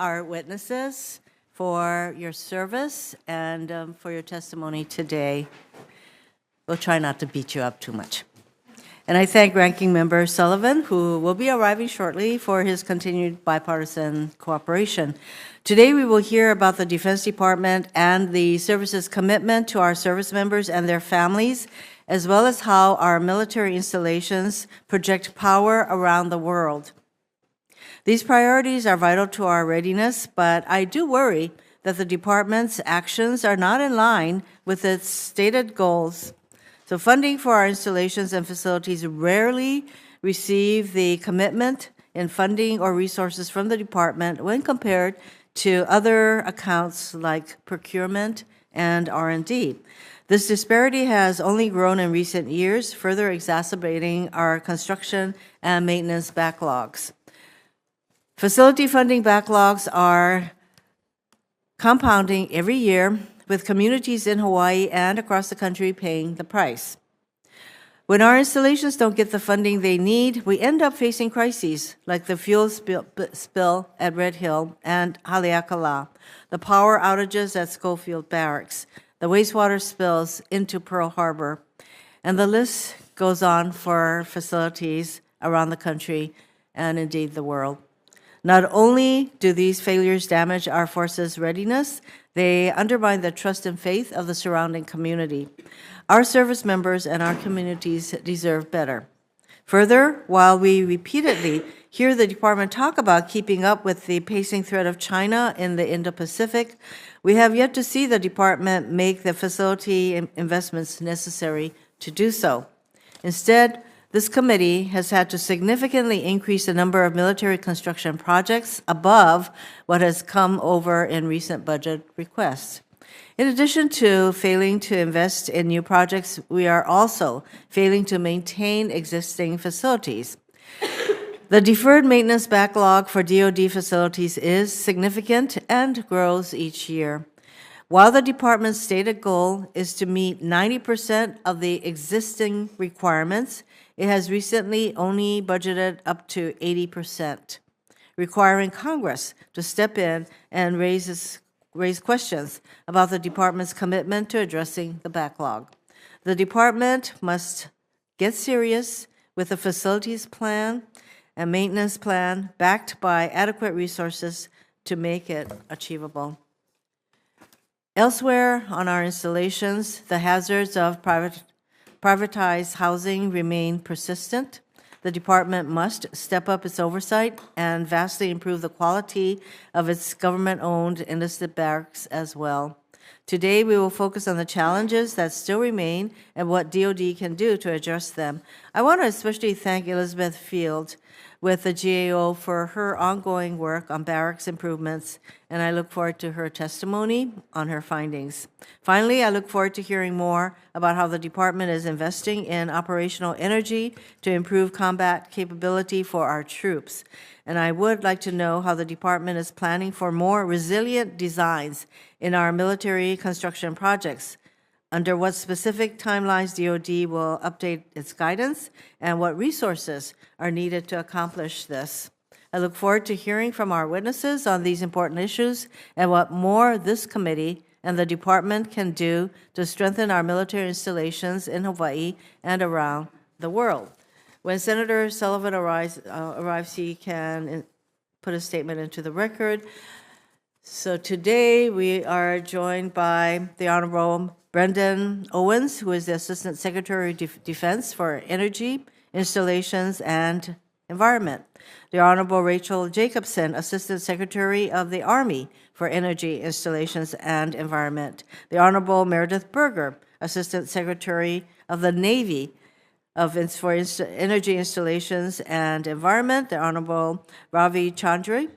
our witnesses for your service and for your testimony today. We'll try not to beat you up too much. And I thank Ranking Member Sullivan, who will be arriving shortly, for his continued bipartisan cooperation. Today we will hear about the Defense Department and the service's commitment to our service members and their families, as well as how our military installations project power around the world. These priorities are vital to our readiness, but I do worry that the department's actions are not in line with its stated goals. So funding for our installations and facilities rarely receive the commitment in funding or resources from the department when compared to other accounts like procurement and R&D. This disparity has only grown in recent years, further exacerbating our construction and maintenance backlogs. Facility funding backlogs are compounding every year, with communities in Hawaii and across the country paying the price. When our installations don't get the funding they need, we end up facing crises like the fuel spill at Red Hill and Haleakala, the power outages at Schofield Barracks, the wastewater spills into Pearl Harbor, and the list goes on for facilities around the country and indeed the world. Not only do these failures damage our forces' readiness, they undermine the trust and faith of the surrounding community. Our service members and our communities deserve better. Further, while we repeatedly hear the department talk about keeping up with the pacing threat of China in the Indo-Pacific, we have yet to see the department make the facility investments necessary to do so. Instead, this committee has had to significantly increase the number of military construction projects above what has come over in recent budget requests. In addition to failing to invest in new projects, we are also failing to maintain existing facilities. The deferred maintenance backlog for DoD facilities is significant and grows each year. While the department's stated goal is to meet 90% of the existing requirements, it has recently only budgeted up to 80%, requiring Congress to step in and raise questions about the department's commitment to addressing the backlog. The department must get serious with a facilities plan and maintenance plan backed by adequate resources to make it achievable. Elsewhere on our installations, the hazards of privatized housing remain persistent. The department must step up its oversight and vastly improve the quality of its government-owned enlisted barracks as well. Today, we will focus on the challenges that still remain and what DoD can do to address them. I want to especially thank Elizabeth Field with the GAO for her ongoing work on barracks improvements, and I look forward to her testimony on her findings. Finally, I look forward to hearing more about how the department is investing in operational energy to improve combat capability for our troops. And I would like to know how the department is planning for more resilient designs in our military construction projects. Under what specific timelines DoD will update its guidance, and what resources are needed to accomplish this. I look forward to hearing from our witnesses on these important issues and what more this committee and the department can do to strengthen our military installations in Hawaii and around the world. When Senator Sullivan arrives, he can put a statement into the record. So today we are joined by the Honorable Brendan Owens, who is the Assistant Secretary of Defense for Energy, Installations, and Environment. The Honorable Rachel Jacobson, Assistant Secretary of the Army for Energy, Installations, and Environment. The Honorable Meredith Berger, Assistant Secretary of the Navy for Energy, Installations, and Environment. The Honorable Ravi Chandra,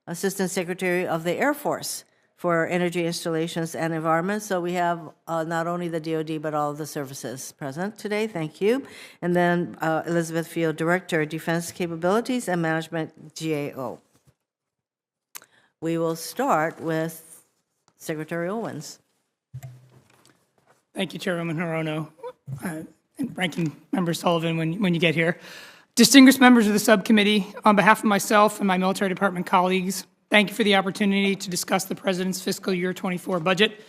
Assistant Secretary of the Air Force for Energy Installations and Environment. So we have not only the DoD, but all of the services present today. Thank you. And then Elizabeth Field, Director, Defense Capabilities and Management, GAO. We will start with Secretary Owens. Thank you, Chairwoman Hirono, and Ranking Member Sullivan when you get here. Distinguished members of the subcommittee, on behalf of myself and my military department colleagues, Thank you for the opportunity to discuss the President's fiscal year 24 budget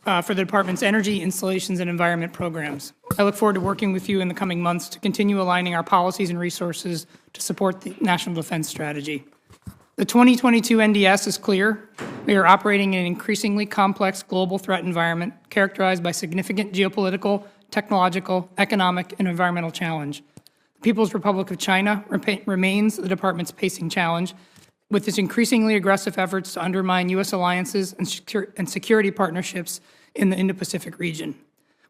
for the Department's energy, installations, and environment programs. I look forward to working with you in the coming months to continue aligning our policies and resources to support the National Defense Strategy. The 2022 NDS is clear. We are operating in an increasingly complex global threat environment characterized by significant geopolitical, technological, economic, and environmental challenge. The People's Republic of China remains the Department's pacing challenge, with its increasingly aggressive efforts to undermine U.S. alliances and security partnerships in the Indo-Pacific region.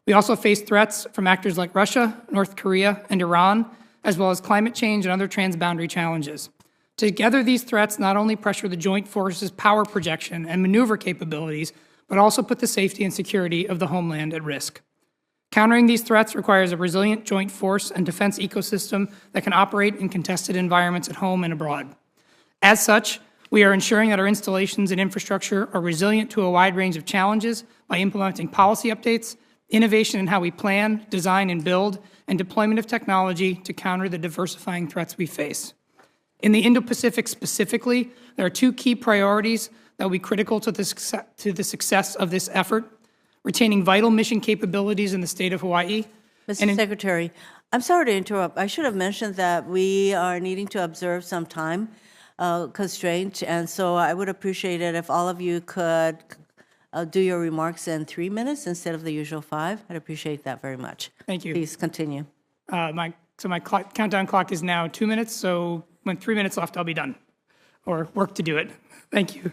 We also face threats from actors like Russia, North Korea, and Iran, as well as climate change and other transboundary challenges. Together, these threats not only pressure the joint forces' power projection and maneuver capabilities, but also put the safety and security of the homeland at risk. Countering these threats requires a resilient joint force and defense ecosystem that can operate in contested environments at home and abroad. As such, we are ensuring that our installations and infrastructure are resilient to a wide range of challenges by implementing policy updates, innovation in how we plan, design, and build, and deployment of technology to counter the diversifying threats we face. In the Indo-Pacific specifically, there are two key priorities that will be critical to the success of this effort: retaining vital mission capabilities in the state of Hawaii. Mr. Secretary, I'm sorry to interrupt. I should have mentioned that we are needing to observe some time constraint, and so I would appreciate it if all of you could do your remarks in 3 minutes instead of the usual 5. I'd appreciate that very much. Thank you. Please continue. My countdown clock is now 2 minutes, so when 3 minutes left, I'll be done, or work to do it. Thank you.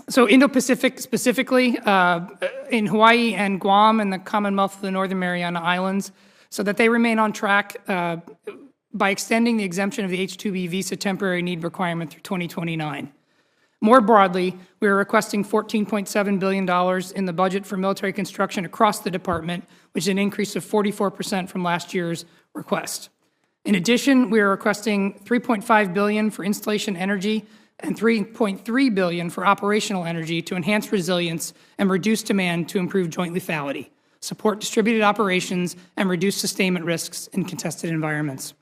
So Indo-Pacific specifically, in Hawaii and Guam and the Commonwealth of the Northern Mariana Islands, so that they remain on track by extending the exemption of the H-2B visa temporary need requirement through 2029. More broadly, we are requesting $14.7 billion in the budget for military construction across the department, which is an increase of 44% from last year's request. In addition, we are requesting $3.5 billion for installation energy and $3.3 billion for operational energy to enhance resilience and reduce demand to improve joint lethality, support distributed operations, and reduce sustainment risks in contested environments.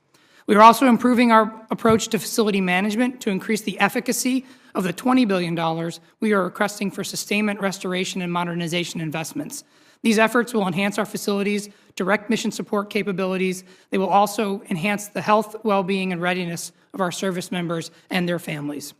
We are also improving our approach to facility management to increase the efficacy of the $20 billion we are requesting for sustainment, restoration, and modernization investments. These efforts will enhance our facilities' direct mission support capabilities. They will also enhance the health, well-being, and readiness of our service members and their families.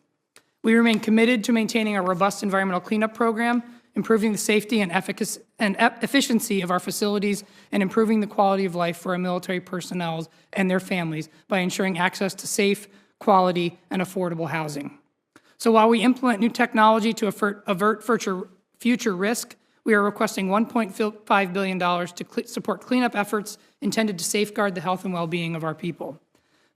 We remain committed to maintaining a robust environmental cleanup program, improving the safety and efficiency of our facilities, and improving the quality of life for our military personnel and their families by ensuring access to safe, quality, and affordable housing. So while we implement new technology to avert future risk, we are requesting $1.5 billion to support cleanup efforts intended to safeguard the health and well-being of our people.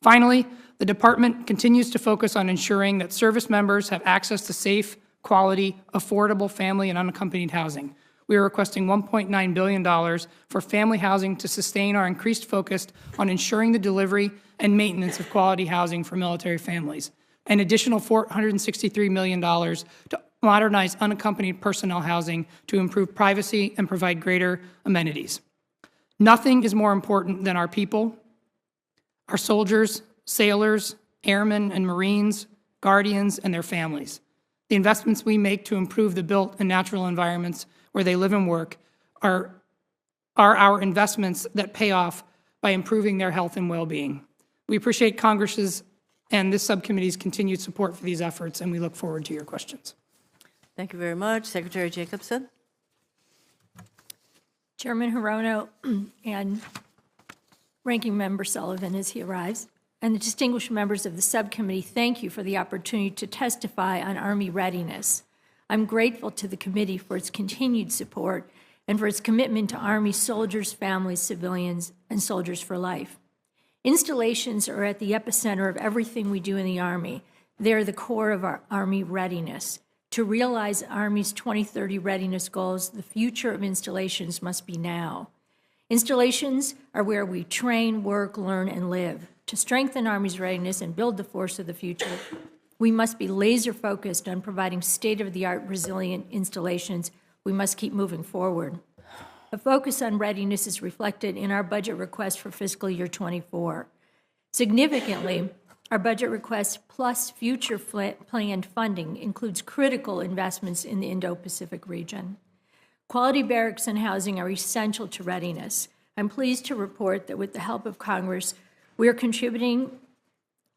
Finally, the Department continues to focus on ensuring that service members have access to safe, quality, affordable family and unaccompanied housing. We are requesting $1.9 billion for family housing to sustain our increased focus on ensuring the delivery and maintenance of quality housing for military families, an additional $463 million to modernize unaccompanied personnel housing to improve privacy and provide greater amenities. Nothing is more important than our people, our soldiers, sailors, airmen, and Marines, guardians, and their families. The investments we make to improve the built and natural environments where they live and work are our investments that pay off by improving their health and well-being. We appreciate Congress's and this subcommittee's continued support for these efforts, and we look forward to your questions. Thank you very much. Secretary Jacobson. Chairman Hirono and Ranking Member Sullivan as he arrives, and the distinguished members of the subcommittee, thank you for the opportunity to testify on Army readiness. I'm grateful to the committee for its continued support and for its commitment to Army soldiers, families, civilians, and soldiers for life. Installations are at the epicenter of everything we do in the Army. They're the core of our Army readiness. To realize Army's 2030 readiness goals, the future of installations must be now. Installations are where we train, work, learn, and live. To strengthen Army's readiness and build the force of the future, we must be laser-focused on providing state-of-the-art resilient installations. We must keep moving forward. A focus on readiness is reflected in our budget request for fiscal year 24. Significantly, Our budget request plus future planned funding includes critical investments in the Indo-Pacific region. Quality barracks and housing are essential to readiness. I'm pleased to report that with the help of Congress, we are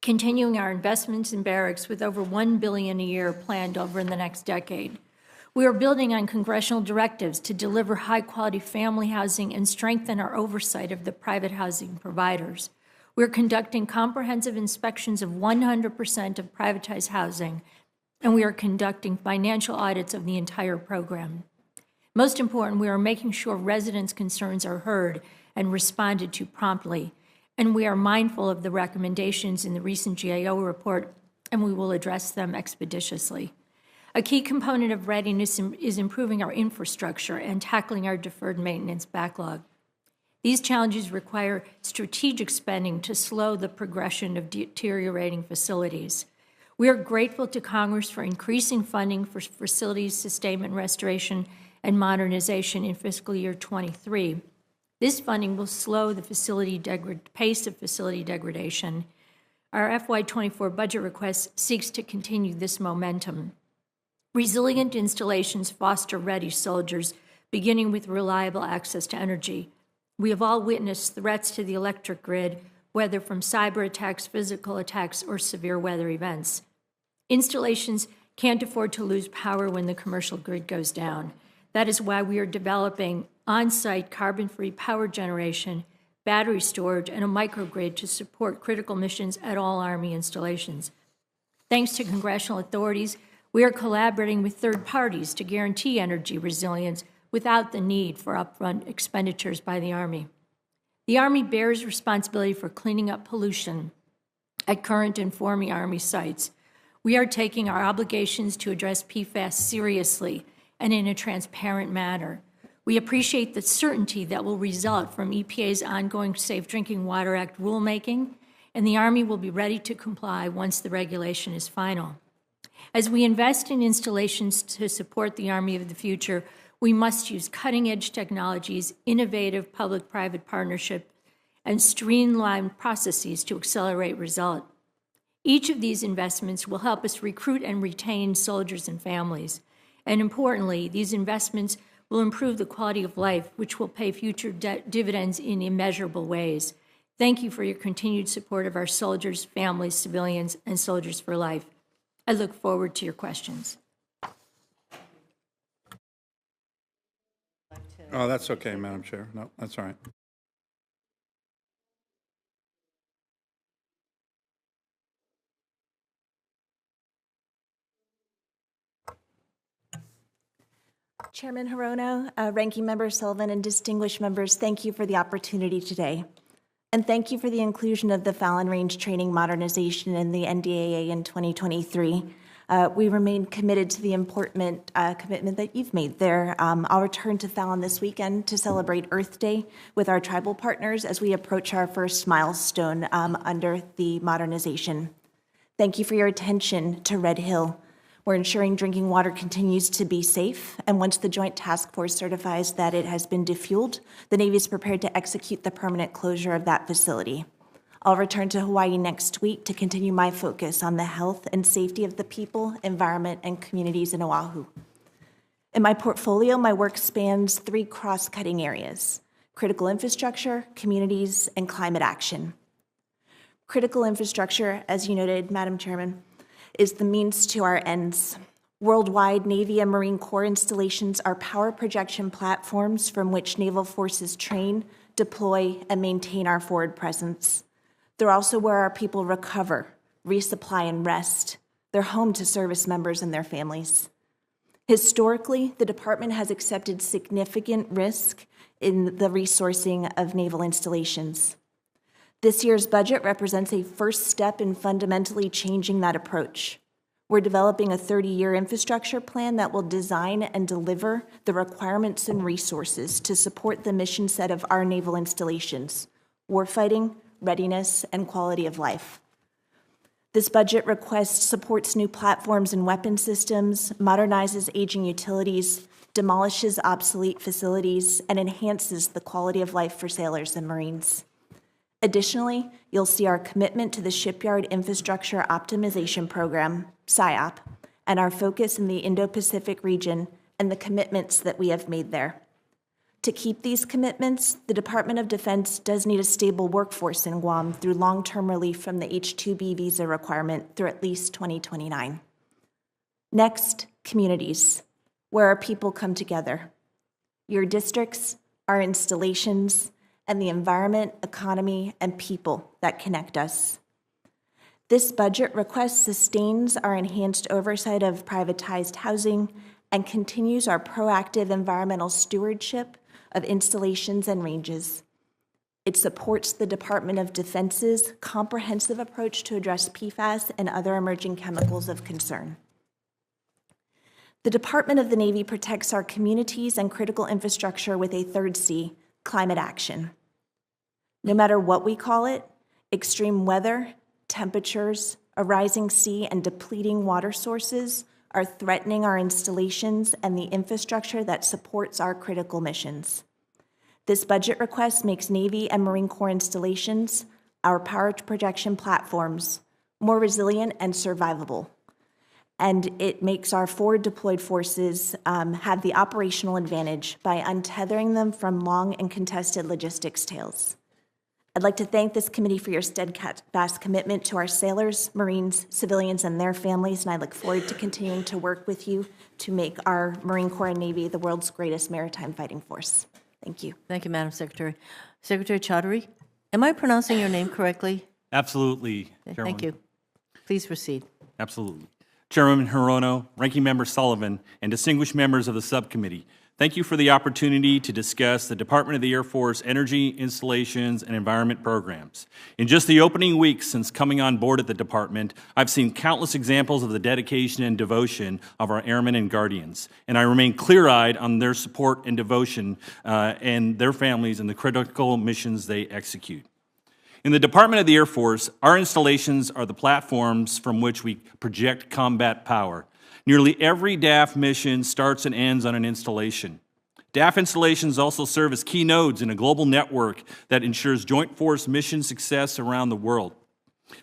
continuing our investments in barracks with over $1 billion a year planned over the next decade. We are building on congressional directives to deliver high-quality family housing and strengthen our oversight of the private housing providers. We're conducting comprehensive inspections of 100% of privatized housing, and we are conducting financial audits of the entire program. Most important, we are making sure residents' concerns are heard and responded to promptly, and we are mindful of the recommendations in the recent GAO report, and we will address them expeditiously. A key component of readiness is improving our infrastructure and tackling our deferred maintenance backlog. These challenges require strategic spending to slow the progression of deteriorating facilities. We are grateful to Congress for increasing funding for facilities sustainment, restoration, and modernization in fiscal year 23. This funding will slow the pace of facility degradation. Our FY24 budget request seeks to continue this momentum. Resilient installations foster ready soldiers, beginning with reliable access to energy. We have all witnessed threats to the electric grid, whether from cyber attacks, physical attacks, or severe weather events. Installations can't afford to lose power when the commercial grid goes down. That is why we are developing on-site carbon-free power generation, battery storage, and a microgrid to support critical missions at all Army installations. Thanks to congressional authorities, we are collaborating with third parties to guarantee energy resilience without the need for upfront expenditures by the Army. The Army bears responsibility for cleaning up pollution at current and former Army sites. We are taking our obligations to address PFAS seriously and in a transparent manner. We appreciate the certainty that will result from EPA's ongoing Safe Drinking Water Act rulemaking, and the Army will be ready to comply once the regulation is final. As we invest in installations to support the Army of the future, we must use cutting-edge technologies, innovative public-private partnership, and streamlined processes to accelerate result. Each of these investments will help us recruit and retain soldiers and families. And importantly, these investments will improve the quality of life, which will pay future dividends in immeasurable ways. Thank you for your continued support of our soldiers, families, civilians, and Soldiers for Life. I look forward to your questions. Oh, that's okay, Madam Chair. No, that's all right. Chairman Hirono, Ranking Member Sullivan, and distinguished members, thank you for the opportunity today. And thank you for the inclusion of the Fallon Range Training Modernization in the NDAA in 2023. We remain committed to the important commitment that you've made there. I'll return to Fallon this weekend to celebrate Earth Day with our tribal partners as we approach our first milestone under the modernization. Thank you for your attention to Red Hill. We're ensuring drinking water continues to be safe, and once the Joint Task Force certifies that it has been defueled, the Navy is prepared to execute the permanent closure of that facility. I'll return to Hawaii next week to continue my focus on the health and safety of the people, environment, and communities in Oahu. In my portfolio, my work spans 3 cross-cutting areas: critical infrastructure, communities, and climate action. Critical infrastructure, as you noted, Madam Chairman, is the means to our ends. Worldwide, Navy and Marine Corps installations are power projection platforms from which naval forces train, deploy, and maintain our forward presence. They're also where our people recover, resupply, and rest. They're home to service members and their families. Historically, the department has accepted significant risk in the resourcing of naval installations. This year's budget represents a first step in fundamentally changing that approach. We're developing a 30-year infrastructure plan that will design and deliver the requirements and resources to support the mission set of our naval installations: warfighting, readiness, and quality of life. This budget request supports new platforms and weapon systems, modernizes aging utilities, demolishes obsolete facilities, and enhances the quality of life for sailors and Marines. Additionally, you'll see our commitment to the Shipyard Infrastructure Optimization Program, SIOP, and our focus in the Indo-Pacific region and the commitments that we have made there. To keep these commitments, the Department of Defense does need a stable workforce in Guam through long-term relief from the H-2B visa requirement through at least 2029. Next, communities, where our people come together. Your districts, our installations, and the environment, economy, and people that connect us. This budget request sustains our enhanced oversight of privatized housing and continues our proactive environmental stewardship of installations and ranges. It supports the Department of Defense's comprehensive approach to address PFAS and other emerging chemicals of concern. The Department of the Navy protects our communities and critical infrastructure with a third C, climate action. No matter what we call it, extreme weather, temperatures, a rising sea, and depleting water sources are threatening our installations and the infrastructure that supports our critical missions. This budget request makes Navy and Marine Corps installations, our power projection platforms, more resilient and survivable. And it makes our forward deployed forces have the operational advantage by untethering them from long and contested logistics tails. I'd like to thank this committee for your steadfast commitment to our sailors, Marines, civilians, and their families, and I look forward to continuing to work with you to make our Marine Corps and Navy the world's greatest maritime fighting force. Thank you. Thank you, Madam Secretary. Secretary Chaudhary, am I pronouncing your name correctly? Absolutely, Chairwoman. Thank you. Please proceed. Absolutely. Chairwoman Hirono, Ranking Member Sullivan, and distinguished members of the subcommittee, thank you for the opportunity to discuss the Department of the Air Force energy, installations, and environment programs. In just the opening weeks since coming on board at the department, I've seen countless examples of the dedication and devotion of our airmen and guardians, and I remain clear-eyed on their support and devotion and their families and the critical missions they execute. In the Department of the Air Force, our installations are the platforms from which we project combat power. Nearly every DAF mission starts and ends on an installation. DAF installations also serve as key nodes in a global network that ensures joint force mission success around the world.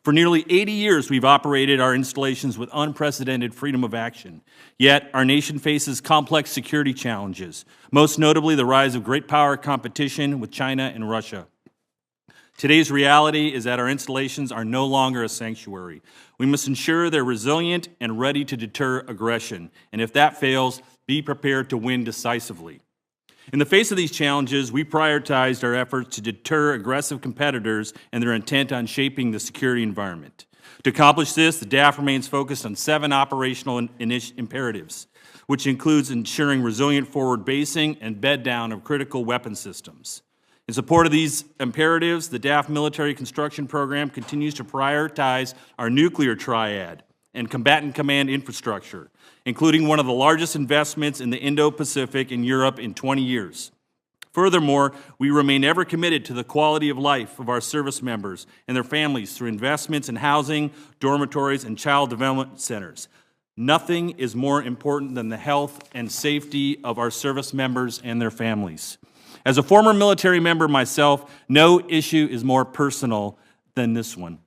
For nearly 80 years, we've operated our installations with unprecedented freedom of action. Yet, our nation faces complex security challenges, most notably the rise of great power competition with China and Russia. Today's reality is that our installations are no longer a sanctuary. We must ensure they're resilient and ready to deter aggression, and if that fails, be prepared to win decisively. In the face of these challenges, we prioritized our efforts to deter aggressive competitors and their intent on shaping the security environment. To accomplish this, the DAF remains focused on 7 operational imperatives, which includes ensuring resilient forward basing and bed down of critical weapon systems. In support of these imperatives, the DAF Military Construction Program continues to prioritize our nuclear triad and combatant command infrastructure, including one of the largest investments in the Indo-Pacific and Europe in 20 years. Furthermore, we remain ever committed to the quality of life of our service members and their families through investments in housing, dormitories, and child development centers. Nothing is more important than the health and safety of our service members and their families. As a former military member myself, no issue is more personal than this one.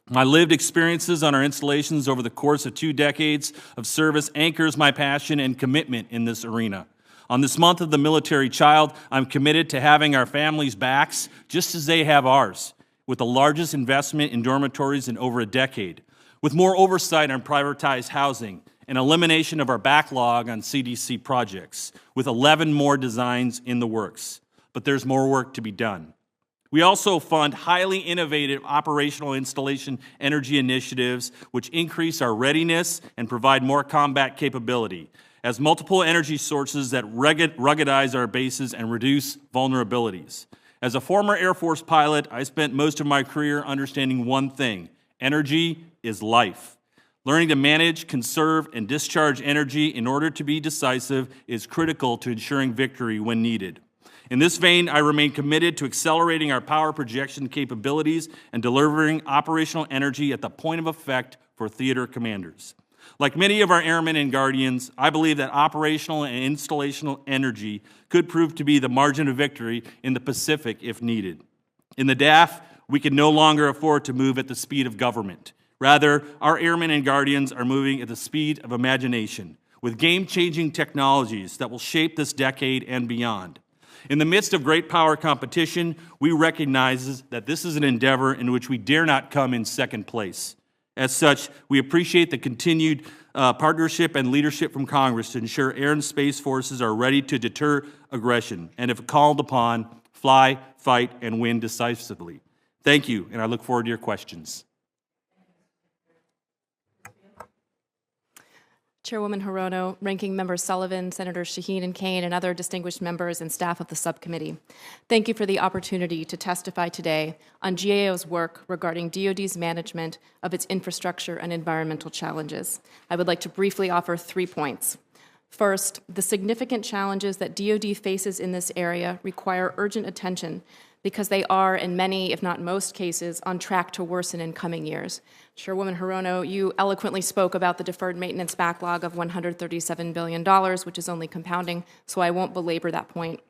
My lived experiences on our installations over the course of 2 decades of service anchors my passion and commitment in this arena. On this month of the military child, I'm committed to having our families' backs just as they have ours, with the largest investment in dormitories in over a decade, with more oversight on privatized housing, and elimination of our backlog on CDC projects, with 11 more designs in the works. But there's more work to be done. We also fund highly innovative operational installation energy initiatives which increase our readiness and provide more combat capability, as multiple energy sources that ruggedize our bases and reduce vulnerabilities. As a former Air Force pilot, I spent most of my career understanding one thing: energy is life. Learning to manage, conserve, and discharge energy in order to be decisive is critical to ensuring victory when needed. In this vein, I remain committed to accelerating our power projection capabilities and delivering operational energy at the point of effect for theater commanders. Like many of our airmen and guardians, I believe that operational and installational energy could prove to be the margin of victory in the Pacific if needed. In the DAF, We can no longer afford to move at the speed of government. Rather, our airmen and guardians are moving at the speed of imagination, with game-changing technologies that will shape this decade and beyond. In the midst of great power competition, we recognize that this is an endeavor in which we dare not come in second place. As such, we appreciate the continued partnership and leadership from Congress to ensure air and space forces are ready to deter aggression, and if called upon, fly, fight, and win decisively. Thank you, and I look forward to your questions. Chairwoman Hirono, Ranking Member Sullivan, Senators Shaheen and Kane, and other distinguished members and staff of the subcommittee. Thank you for the opportunity to testify today on GAO's work regarding DoD's management of its infrastructure and environmental challenges. I would like to briefly offer 3 points. First, the significant challenges that DoD faces in this area require urgent attention because they are, in many, if not most cases, on track to worsen in coming years. Chairwoman Hirono, you eloquently spoke about the deferred maintenance backlog of $137 billion, which is only compounding, so I won't belabor that point.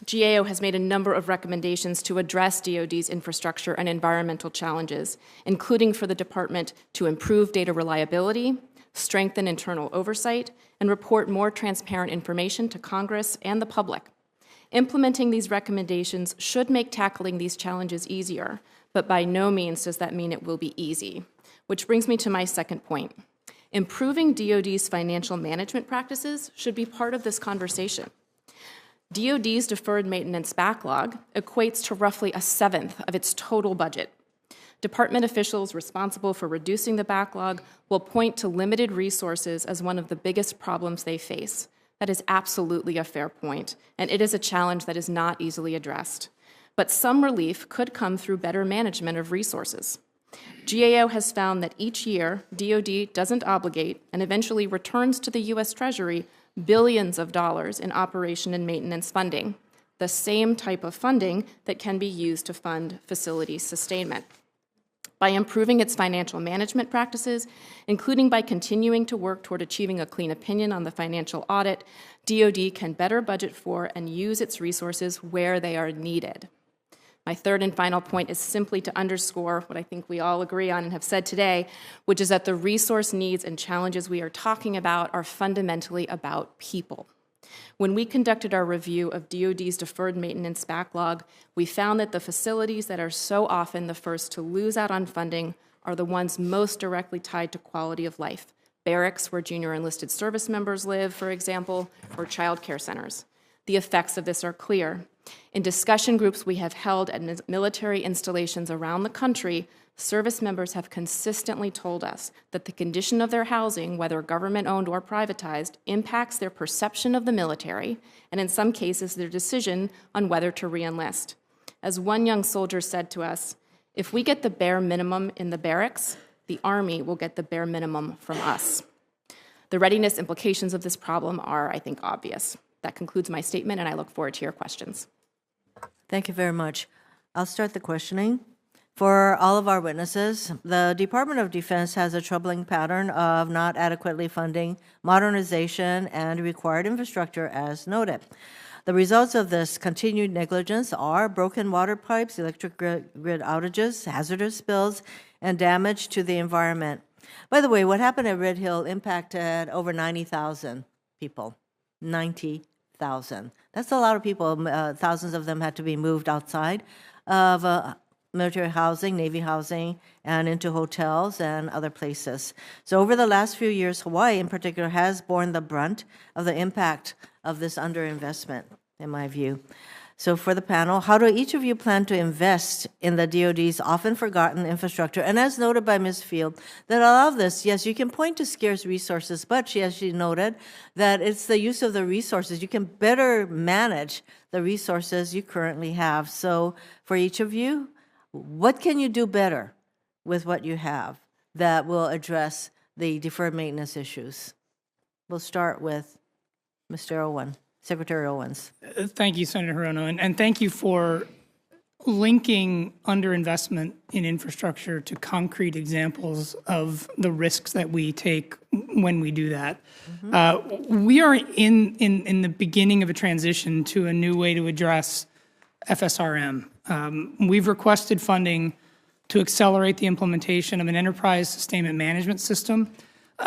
GAO has made a number of recommendations to address DoD's infrastructure and environmental challenges, including for the department to improve data reliability, strengthen internal oversight, and report more transparent information to Congress and the public. Implementing these recommendations should make tackling these challenges easier, but by no means does that mean it will be easy. Which brings me to my second point. Improving DoD's financial management practices should be part of this conversation. DoD's deferred maintenance backlog equates to roughly 1/7 of its total budget. Department officials responsible for reducing the backlog will point to limited resources as one of the biggest problems they face. That is absolutely a fair point, and it is a challenge that is not easily addressed. But some relief could come through better management of resources. GAO has found that each year, DoD doesn't obligate and eventually returns to the U.S. Treasury billions of dollars in operation and maintenance funding, the same type of funding that can be used to fund facility sustainment. By improving its financial management practices, including by continuing to work toward achieving a clean opinion on the financial audit, DoD can better budget for and use its resources where they are needed. My third and final point is simply to underscore what I think we all agree on and have said today, which is that the resource needs and challenges we are talking about are fundamentally about people. When we conducted our review of DoD's deferred maintenance backlog, we found that the facilities that are so often the first to lose out on funding are the ones most directly tied to quality of life. Barracks where junior enlisted service members live, for example, or child care centers. The effects of this are clear. In discussion groups we have held at military installations around the country, service members have consistently told us that the condition of their housing, whether government-owned or privatized, impacts their perception of the military, and in some cases, their decision on whether to re-enlist. As one young soldier said to us, if we get the bare minimum in the barracks, the Army will get the bare minimum from us. The readiness implications of this problem are, I think, obvious. That concludes my statement, and I look forward to your questions. Thank you very much. I'll start the questioning. For all of our witnesses, the Department of Defense has a troubling pattern of not adequately funding modernization and required infrastructure as noted. The results of this continued negligence are broken water pipes, electric grid outages, hazardous spills, and damage to the environment. By the way, what happened at Red Hill impacted over 90,000 people. 90,000. That's a lot of people. Thousands of them had to be moved outside of military housing, Navy housing, and into hotels and other places. So over the last few years, Hawaii in particular has borne the brunt of the impact of this underinvestment, in my view. So for the panel, how do each of you plan to invest in the DoD's often forgotten infrastructure? And as noted by Ms. Field, that a lot of this, yes, you can point to scarce resources, but as she noted, that it's the use of the resources. You can better manage the resources you currently have. So for each of you, what can you do better with what you have that will address the deferred maintenance issues? We'll start with Mr. Owen, Secretary Owens. Thank you, Senator Hirono, and thank you for linking underinvestment in infrastructure to concrete examples of the risks that we take when we do that. We are in the beginning of a transition to a new way to address FSRM. We've requested funding to accelerate the implementation of an enterprise sustainment management system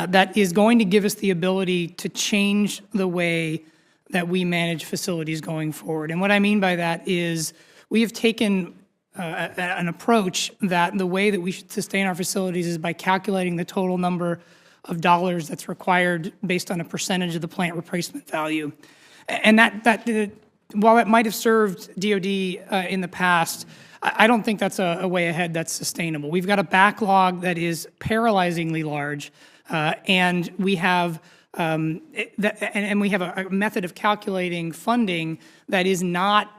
that is going to give us the ability to change the way that we manage facilities going forward. And what I mean by that is we have taken an approach that the way that we should sustain our facilities is by calculating the total number of dollars that's required based on a percentage of the plant replacement value. And while that might have served DoD in the past, I don't think that's a way ahead that's sustainable. We've got a backlog that is paralyzingly large, and we have we have a method of calculating funding that is not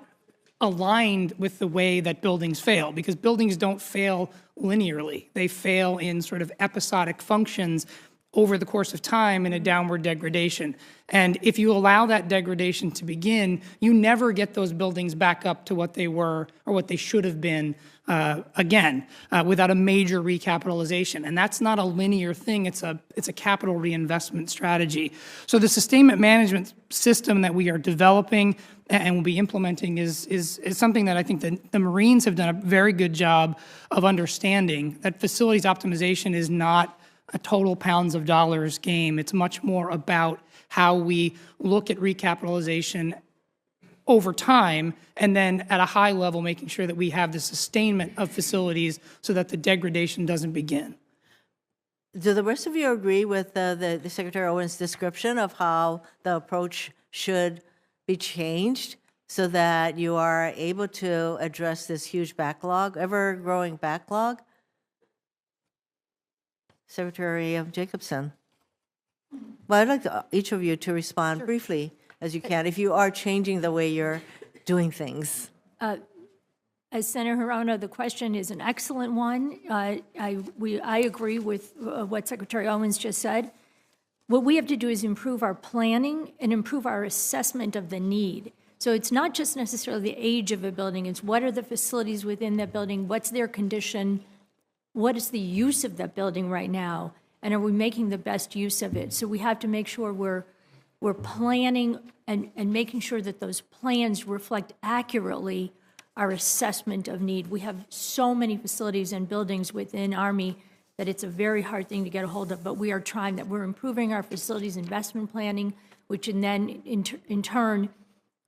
aligned with the way that buildings fail, because buildings don't fail linearly. They fail in sort of episodic functions over the course of time in a downward degradation. And if you allow that degradation to begin, you never get those buildings back up to what they were or what they should have been again, without a major recapitalization. And that's not a linear thing, it's a capital reinvestment strategy. So the sustainment management system that we are developing and will be implementing is something that I think that the Marines have done a very good job of understanding, that facilities optimization is not a total pounds of dollars game. It's much more about how we look at recapitalization over time, and then at a high level, making sure that we have the sustainment of facilities so that the degradation doesn't begin. Do the rest of you agree with the Secretary Owen's description of how the approach should be changed so that you are able to address this huge backlog, ever-growing backlog? Secretary Jacobson. Well, I'd like each of you to respond briefly as you can, if you are changing the way you're doing things. As Senator Hirono, the question is an excellent one. I agree with what Secretary Owens just said. What we have to do is improve our planning and improve our assessment of the need. So it's not just necessarily the age of a building, it's what are the facilities within that building, what's their condition, what is the use of that building right now, and are we making the best use of it? So we have to make sure we're planning and making sure that those plans reflect accurately our assessment of need. We have so many facilities and buildings within Army that it's a very hard thing to get a hold of, but we are trying that. We're improving our facilities investment planning, which then in turn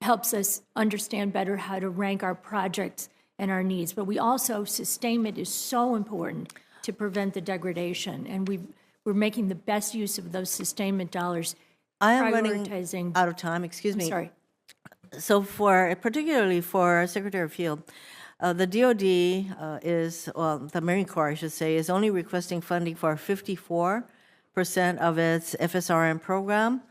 helps us understand better how to rank our projects and our needs. But we also, sustainment is so important to prevent the degradation, and we're making the best use of those sustainment dollars. I am running out of time, excuse me. Sorry. So particularly for Secretary of Field, the DoD the Marine Corps, I should say, is only requesting funding for 54% of its FSRM program.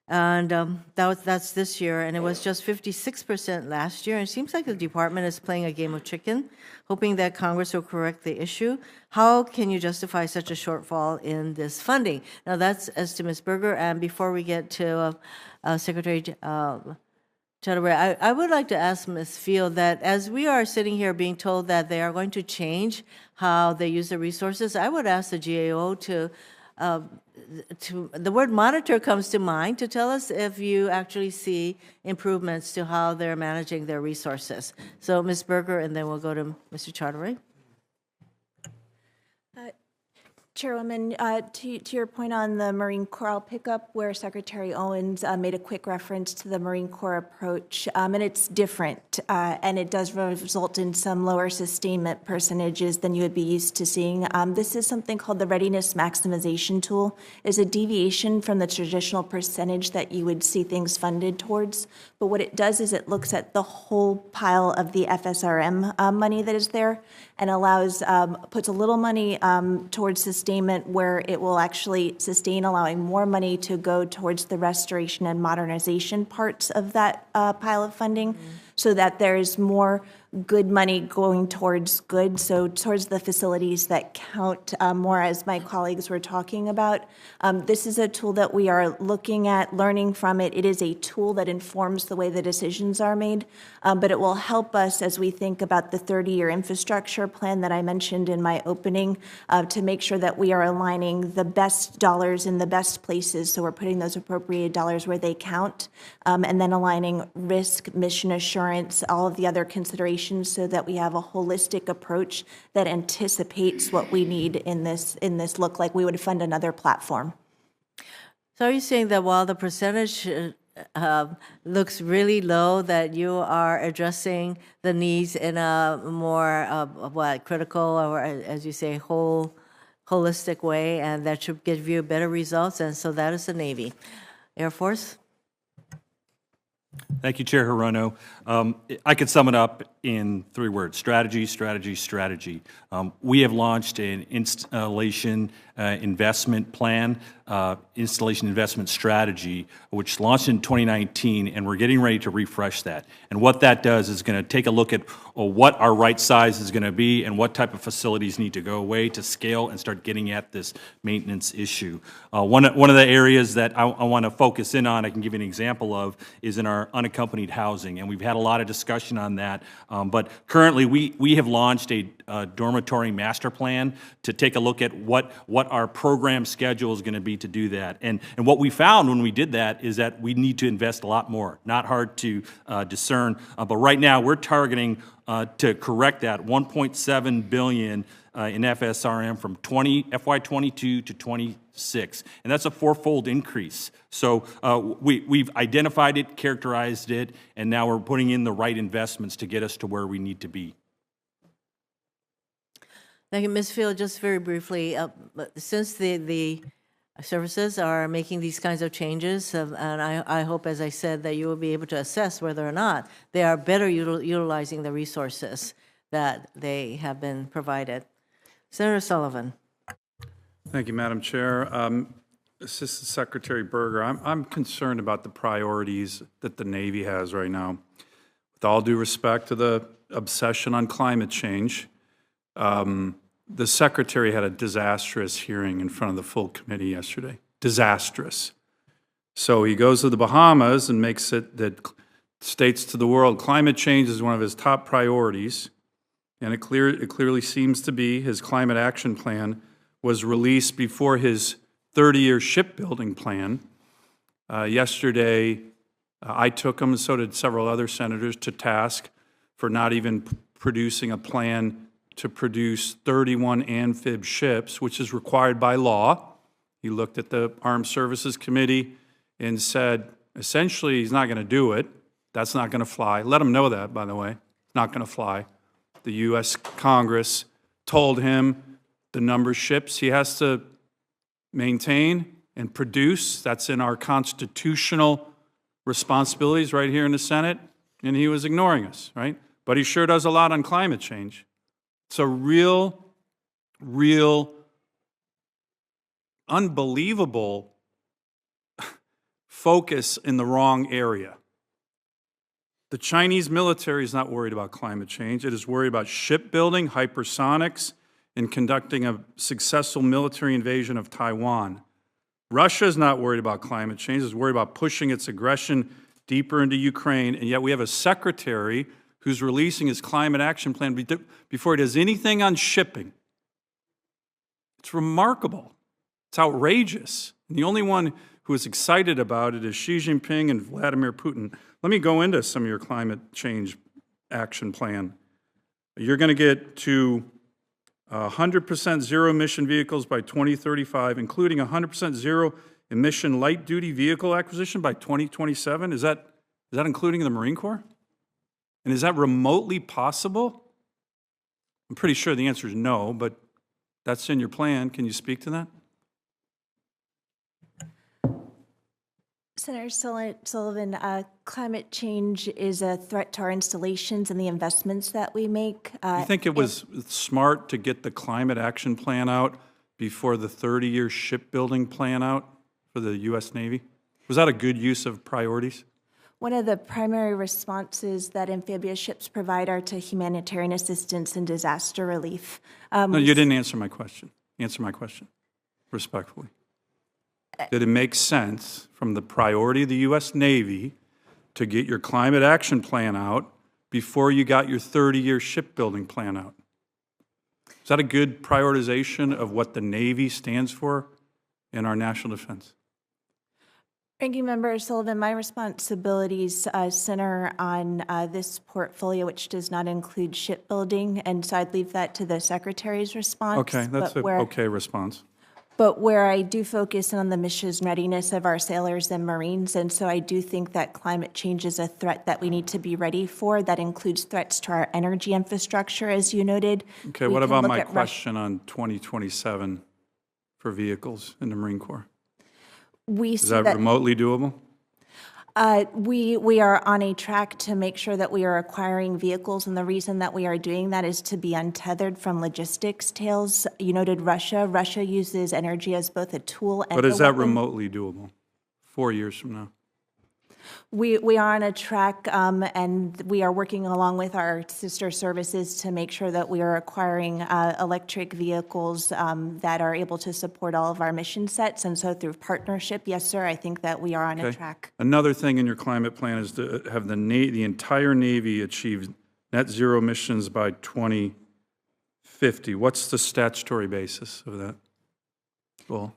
And that's this year, and it was just 56% last year. And it seems like the department is playing a game of chicken, hoping that Congress will correct the issue. How can you justify such a shortfall in this funding? Now, that's as to Ms. Berger, and before we get to Secretary Chatterway, I would like to ask Ms. Field that as we are sitting here being told that they are going to change how they use the resources, I would ask the GAO to the word monitor comes to mind, to tell us if you actually see improvements to how they're managing their resources. So Ms. Berger, and then we'll go to Mr. Charteray. Chairwoman, to your point on the Marine Corps, I'll pick up where Secretary Owens made a quick reference to the Marine Corps approach, and it's different, and it does result in some lower sustainment percentages than you would be used to seeing. This is something called the readiness maximization tool. It's a deviation from the traditional percentage that you would see things funded towards, but what it does is it looks at the whole pile of the FSRM money that is there and puts a little money towards sustainment where it will actually sustain, allowing more money to go towards the restoration and modernization parts of that pile of funding, so that there's more good money going towards good, so towards the facilities that count more, as my colleagues were talking about. This is a tool that we are looking at, learning from it. It is a tool that informs the way the decisions are made, but it will help us as we think about the 30-year infrastructure plan that I mentioned in my opening, to make sure that we are aligning the best dollars in the best places, so we're putting those appropriated dollars where they count, and then aligning risk, mission assurance, all of the other considerations, so that we have a holistic approach that anticipates what we need in this look like we would fund another platform. So are you saying that while the percentage looks really low, that you are addressing the needs in a more, critical, or as you say, holistic way, and that should give you better results? And so that is the Navy. Air Force? Thank you, Chair Hirono. I could sum it up in 3 words: strategy, strategy, strategy. We have launched an installation investment plan, installation investment strategy, which launched in 2019, and we're getting ready to refresh that. And what that does is going to take a look at what our right size is going to be and what type of facilities need to go away to scale and start getting at this maintenance issue. One of the areas that I want to focus in on, I can give you an example of, is in our unaccompanied housing, and we've had a lot of discussion on that. But currently, we have launched a dormitory master plan to take a look at what our program schedule is going to be to do that. And what we found when we did that is that we need to invest a lot more. Not hard to discern, but right now we're targeting to correct that $1.7 billion in FSRM from FY22 to 26, and that's a 4-fold increase. So we've identified it, characterized it, and now we're putting in the right investments to get us to where we need to be. Thank you, Ms. Field. Just very briefly, since the services are making these kinds of changes, and I hope, as I said, that you will be able to assess whether or not they are better utilizing the resources that they have been provided. Senator Sullivan. Thank you, Madam Chair. Assistant Secretary Berger, I'm concerned about the priorities that the Navy has right now. With all due respect to the obsession on climate change, the Secretary had a disastrous hearing in front of the full committee yesterday. Disastrous. So he goes to the Bahamas and makes it that states to the world climate change is one of his top priorities, and it clearly seems to be. His climate action plan was released before his 30-year shipbuilding plan. Yesterday, I took him, and so did several other senators, to task for not even producing a plan to produce 31 amphib ships, which is required by law. He looked at the Armed Services Committee and said, essentially, he's not going to do it. That's not going to fly. Let him know that, by the way. It's not going to fly. The U.S. Congress told him the number of ships he has to maintain and produce. That's in our constitutional responsibilities right here in the Senate, and he was ignoring us, right? But he sure does a lot on climate change. It's a real unbelievable focus in the wrong area. The Chinese military is not worried about climate change. It is worried about shipbuilding, hypersonics, and conducting a successful military invasion of Taiwan. Russia is not worried about climate change. It's worried about pushing its aggression deeper into Ukraine, and yet we have a secretary who's releasing his climate action plan before he does anything on shipping. It's remarkable. It's outrageous. And the only one who is excited about it is Xi Jinping and Vladimir Putin. Let me go into some of your climate change action plan. You're going to get to 100% zero-emission vehicles by 2035, including 100% zero-emission light-duty vehicle acquisition by 2027. Is that including the Marine Corps? And is that remotely possible? I'm pretty sure the answer is no, but that's in your plan. Can you speak to that? Senator Sullivan, climate change is a threat to our installations and the investments that we make. You think it was smart to get the climate action plan out before the 30-year shipbuilding plan out for the U.S. Navy? Was that a good use of priorities? One of the primary responses that amphibious ships provide are to humanitarian assistance and disaster relief. No, you didn't answer my question. Answer my question, respectfully. Did it make sense from the priority of the U.S. Navy to get your climate action plan out before you got your 30-year shipbuilding plan out? Is that a good prioritization of what the Navy stands for in our national defense? Ranking Member Sullivan, my responsibilities center on this portfolio, which does not include shipbuilding, and so I'd leave that to the Secretary's response. Okay, that's an okay response. But where I do focus on the mission readiness of our sailors and Marines, and so I do think that climate change is a threat that we need to be ready for. That includes threats to our energy infrastructure, as you noted. Okay, what about my question on 2027 for vehicles in the Marine Corps? Is that remotely doable? We are on a track to make sure that we are acquiring vehicles, and the reason that we are doing that is to be untethered from logistics tails. You noted Russia. Russia uses energy as both a tool and a weapon. But is that remotely doable 4 years from now? We are on a track, and we are working along with our sister services to make sure that we are acquiring electric vehicles that are able to support all of our mission sets. And so through partnership, yes, sir, I think that we are on a track. Another thing in your climate plan is to have the entire Navy achieve net zero emissions by 2050. What's the statutory basis of that goal?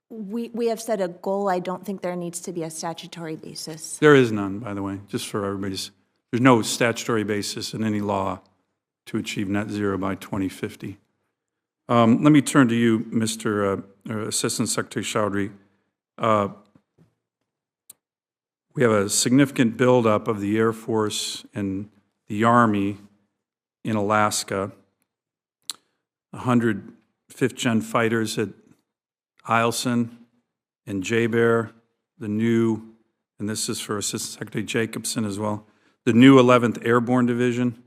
We have set a goal. I don't think there needs to be a statutory basis. There is none, by the way, just for everybody's. There's no statutory basis in any law to achieve net zero by 2050. Let me turn to you, Mr. Assistant Secretary Chowdhury. We have a significant buildup of the Air Force and the Army in Alaska. 100 fifth-gen fighters at Eielson and J-Bear, the new, and this is for Assistant Secretary Jacobson as well, the new 11th Airborne Division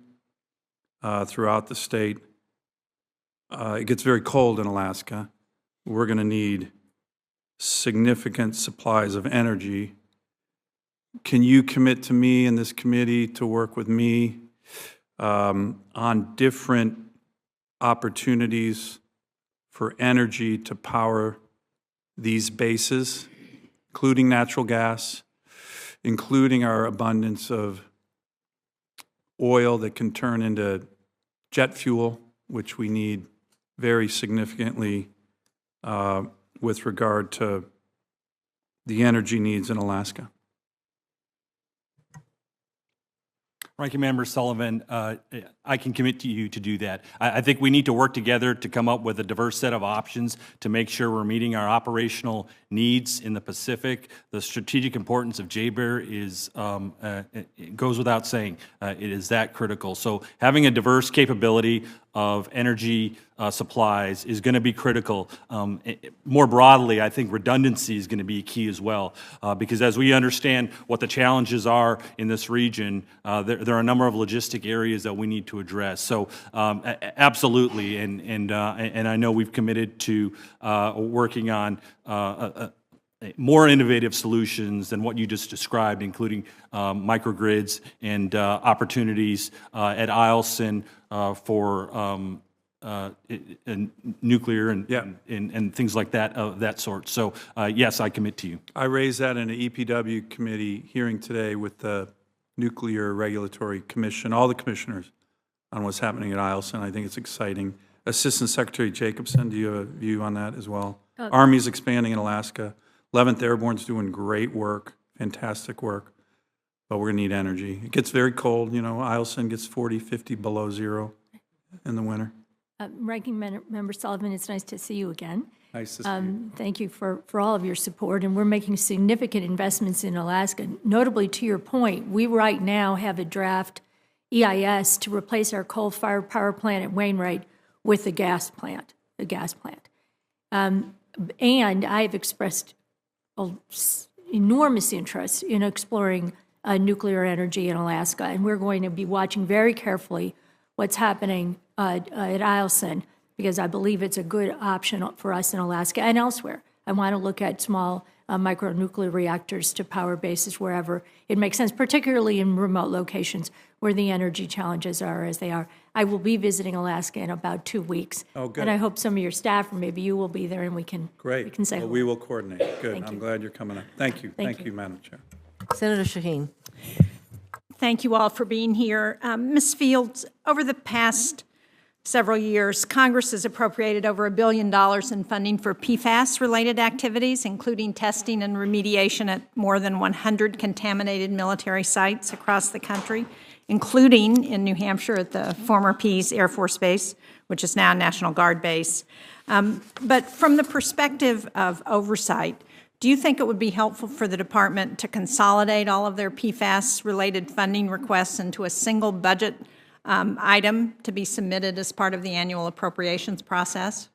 throughout the state. It gets very cold in Alaska. We're going to need significant supplies of energy. Can you commit to me and this committee to work with me on different opportunities for energy to power these bases, including natural gas, including our abundance of oil that can turn into jet fuel, which we need very significantly with regard to the energy needs in Alaska? Ranking Member Sullivan, I can commit to you to do that. I think we need to work together to come up with a diverse set of options to make sure we're meeting our operational needs in the Pacific. The strategic importance of J-Bear is, it goes without saying, it is that critical. So having a diverse capability of energy supplies is going to be critical. More broadly, I think redundancy is going to be key as well, because as we understand what the challenges are in this region, there are a number of logistic areas that we need to address. So absolutely, and I know we've committed to working on more innovative solutions than what you just described, including microgrids and opportunities at Eielson for nuclear and things like that of that sort. So yes, I commit to you. I raised that in an EPW committee hearing today with the Nuclear Regulatory Commission, all the commissioners, on what's happening at Eielson. I think it's exciting. Assistant Secretary Jacobson, do you have a view on that as well? Army's expanding in Alaska. 11th Airborne's doing great work, fantastic work, but we're going to need energy. It gets very cold. You know, Eielson gets 40, 50 below zero in the winter. Ranking Member Sullivan, it's nice to see you again. Nice to see you. Thank you for all of your support, and we're making significant investments in Alaska. Notably, to your point, we right now have a draft EIS to replace our coal-fired power plant at Wainwright with a gas plant, and I have expressed enormous interest in exploring nuclear energy in Alaska, and we're going to be watching very carefully what's happening at Eielson, because I believe it's a good option for us in Alaska and elsewhere. I want to look at small micronuclear reactors to power bases wherever it makes sense, particularly in remote locations where the energy challenges are as they are. I will be visiting Alaska in about 2 weeks. Oh, good. And I hope some of your staff, or maybe you will be there, and we can say Well, hello. we will coordinate. Good. Thank I'm you. glad you're coming up. Thank you. Thank you. you, Madam Chair. Senator Shaheen. Thank you all for being here. Ms. Fields, over the past several years, Congress has appropriated over $1 billion in funding for PFAS-related activities, including testing and remediation at more than 100 contaminated military sites across the country, including in New Hampshire at the former Pease Air Force Base, which is now National Guard Base. But from the perspective of oversight, do you think it would be helpful for the department to consolidate all of their PFAS-related funding requests into a single budget item to be submitted as part of the annual appropriations process?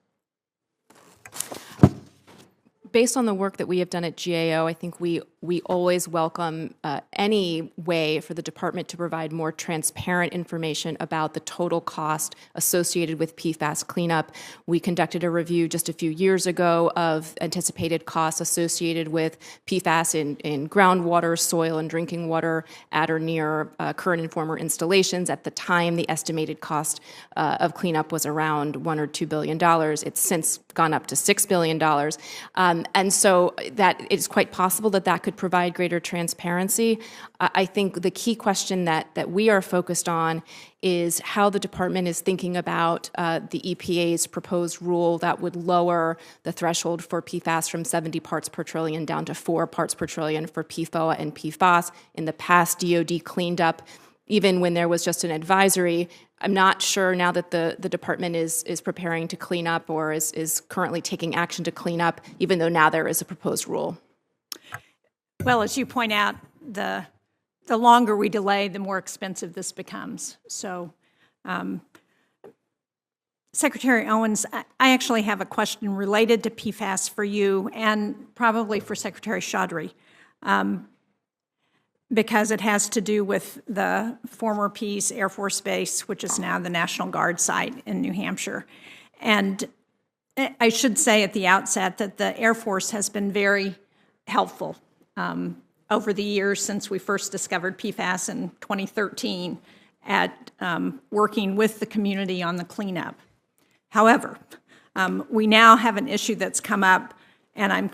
Based on the work that we have done at GAO, I think we always welcome any way for the department to provide more transparent information about the total cost associated with PFAS cleanup. We conducted a review just a few years ago of anticipated costs associated with PFAS in groundwater, soil, and drinking water at or near current and former installations. At the time, the estimated cost of cleanup was around $1 or $2 billion. It's since gone up to $6 billion. And so that it's quite possible that that could provide greater transparency. I think the key question that we are focused on is how the department is thinking about the EPA's proposed rule that would lower the threshold for PFAS from 70 parts per trillion down to 4 parts per trillion for PFOA and PFAS. In the past, DOD cleaned up even when there was just an advisory. I'm not sure now that the department is preparing to clean up or is currently taking action to clean up, even though now there is a proposed rule. Well, as you point out, the longer we delay, the more expensive this becomes. So, Secretary Owens, I actually have a question related to PFAS for you and probably for Secretary Chaudhry, because it has to do with the former Pease Air Force Base, which is now the National Guard site in New Hampshire. And I should say at the outset that the Air Force has been very helpful over the years since we first discovered PFAS in 2013 at working with the community on the cleanup. However, we now have an issue that's come up, and I'm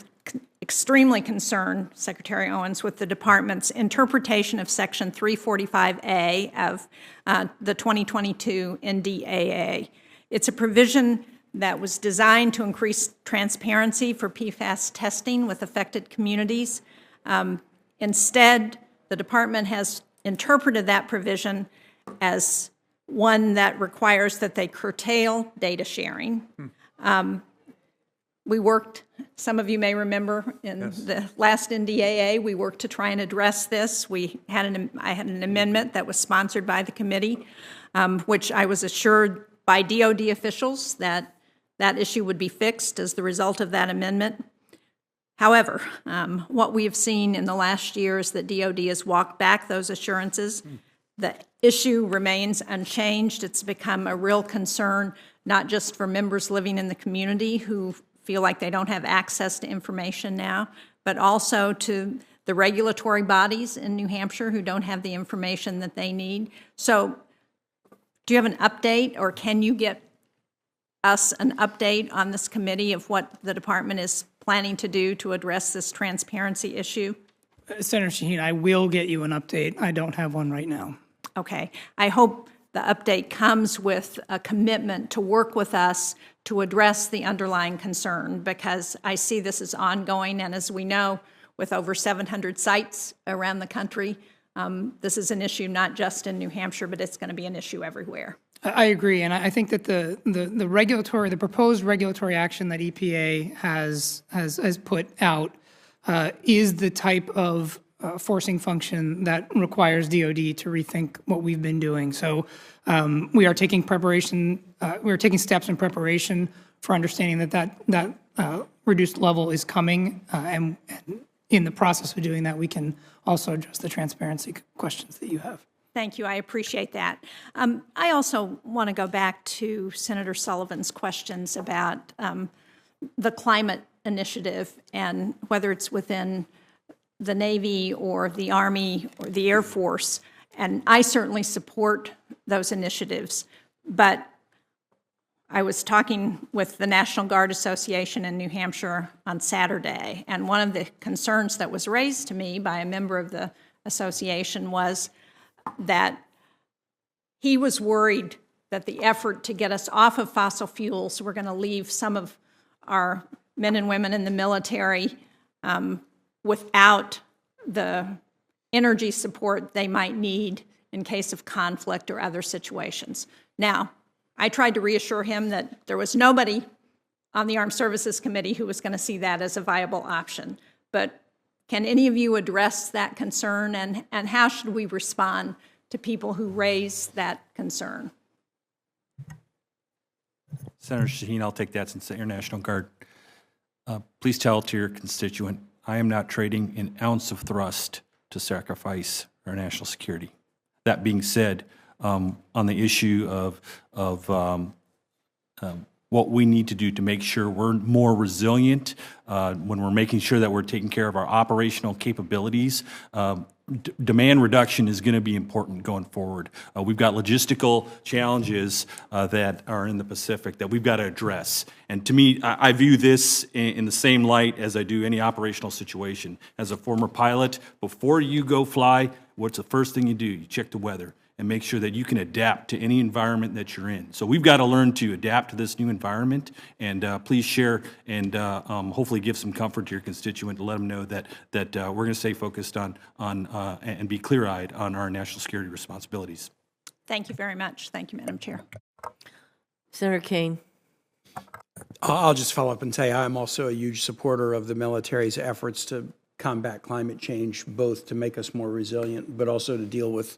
extremely concerned, Secretary Owens, with the department's interpretation of Section 345A of the 2022 NDAA. It's a provision that was designed to increase transparency for PFAS testing with affected communities. Instead, the department has interpreted that provision as one that requires that they curtail data sharing. We worked, some of you may remember, in the last NDAA, we worked to try and address this. I had an amendment that was sponsored by the committee, which I was assured by DOD officials that that issue would be fixed as the result of that amendment. However, what we have seen in the last year is that DOD has walked back those assurances. The issue remains unchanged. It's become a real concern, not just for members living in the community who feel like they don't have access to information now, but also to the regulatory bodies in New Hampshire who don't have the information that they need. So do you have an update, or can you get us an update on this committee of what the department is planning to do to address this transparency issue? Senator Shaheen, I will get you an update. I don't have one right now. Okay. I hope the update comes with a commitment to work with us to address the underlying concern, because I see this as ongoing, and as we know, with over 700 sites around the country, this is an issue not just in New Hampshire, but it's going to be an issue everywhere. I agree, and I think that the proposed regulatory action that EPA has put out is the type of forcing function that requires DOD to rethink what we've been doing. So we are taking steps in preparation for understanding that reduced level is coming, and in the process of doing that, we can also address the transparency questions that you have. Thank you. I appreciate that. I also want to go back to Senator Sullivan's questions about the climate initiative, and whether it's within the Navy or the Army or the Air Force, and I certainly support those initiatives. But I was talking with the National Guard Association in New Hampshire on Saturday, and one of the concerns that was raised to me by a member of the association was that he was worried that the effort to get us off of fossil fuels were going to leave some of our men and women in the military without the energy support they might need in case of conflict or other situations. Now, I tried to reassure him that there was nobody on the Armed Services Committee who was going to see that as a viable option. But can any of you address that concern, and how should we respond to people who raise that concern? Senator Shaheen, I'll take that since the Air National Guard. Please tell to your constituent, I am not trading an ounce of thrust to sacrifice our national security. That being said, on the issue of what we need to do to make sure we're more resilient when we're making sure that we're taking care of our operational capabilities, demand reduction is going to be important going forward. We've got logistical challenges that are in the Pacific that we've got to address. And to me, I view this in the same light as I do any operational situation. As a former pilot, before you go fly, what's the first thing you do? You check the weather and make sure that you can adapt to any environment that you're in. So we've got to learn to adapt to this new environment, and please share and hopefully give some comfort to your constituent to let them know that we're going to stay focused on and be clear-eyed on our national security responsibilities. Thank you very much. Thank you, Madam Chair. Senator Kane. I'll just follow up and say I'm also a huge supporter of the military's efforts to combat climate change, both to make us more resilient, but also to deal with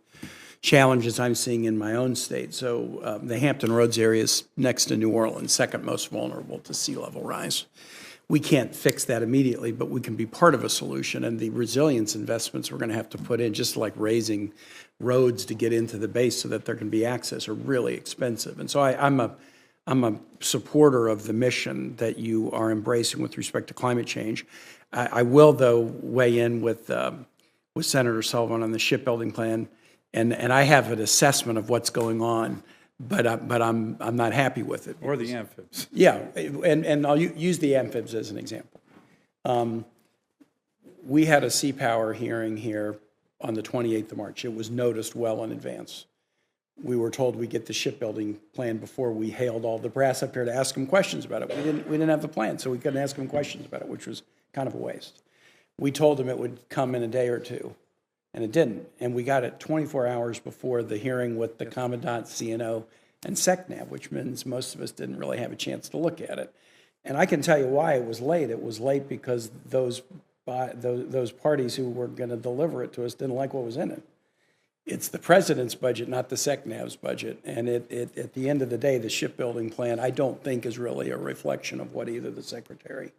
challenges I'm seeing in my own state. So the Hampton Roads area is next to New Orleans, second most vulnerable to sea level rise. We can't fix that immediately, but we can be part of a solution. And the resilience investments we're going to have to put in, just like raising roads to get into the base so that there can be access, are really expensive. And so I'm a supporter of the mission that you are embracing with respect to climate change. I will, though, weigh in with Senator Sullivan on the shipbuilding plan. And I have an assessment of what's going on, but I'm not happy with it. Or the amphibs. Yeah, and I'll use the amphibs as an example. We had a Sea Power hearing here on the 28th of March. It was noticed well in advance. We were told we'd get the shipbuilding plan before we hailed all the brass up here to ask them questions about it. We didn't have the plan, so we couldn't ask them questions about it, which was kind of a waste. We told them it would come in a day or two. And it didn't. And we got it 24 hours before the hearing with the Commandant, CNO, and SECNAV, which means most of us didn't really have a chance to look at it. And I can tell you why it was late. It was late because those parties who were going to deliver it to us didn't like what was in it. It's the president's budget, not the SECNAV's budget. And at the end of the day, the shipbuilding plan, I don't think, is really a reflection of what either the secretary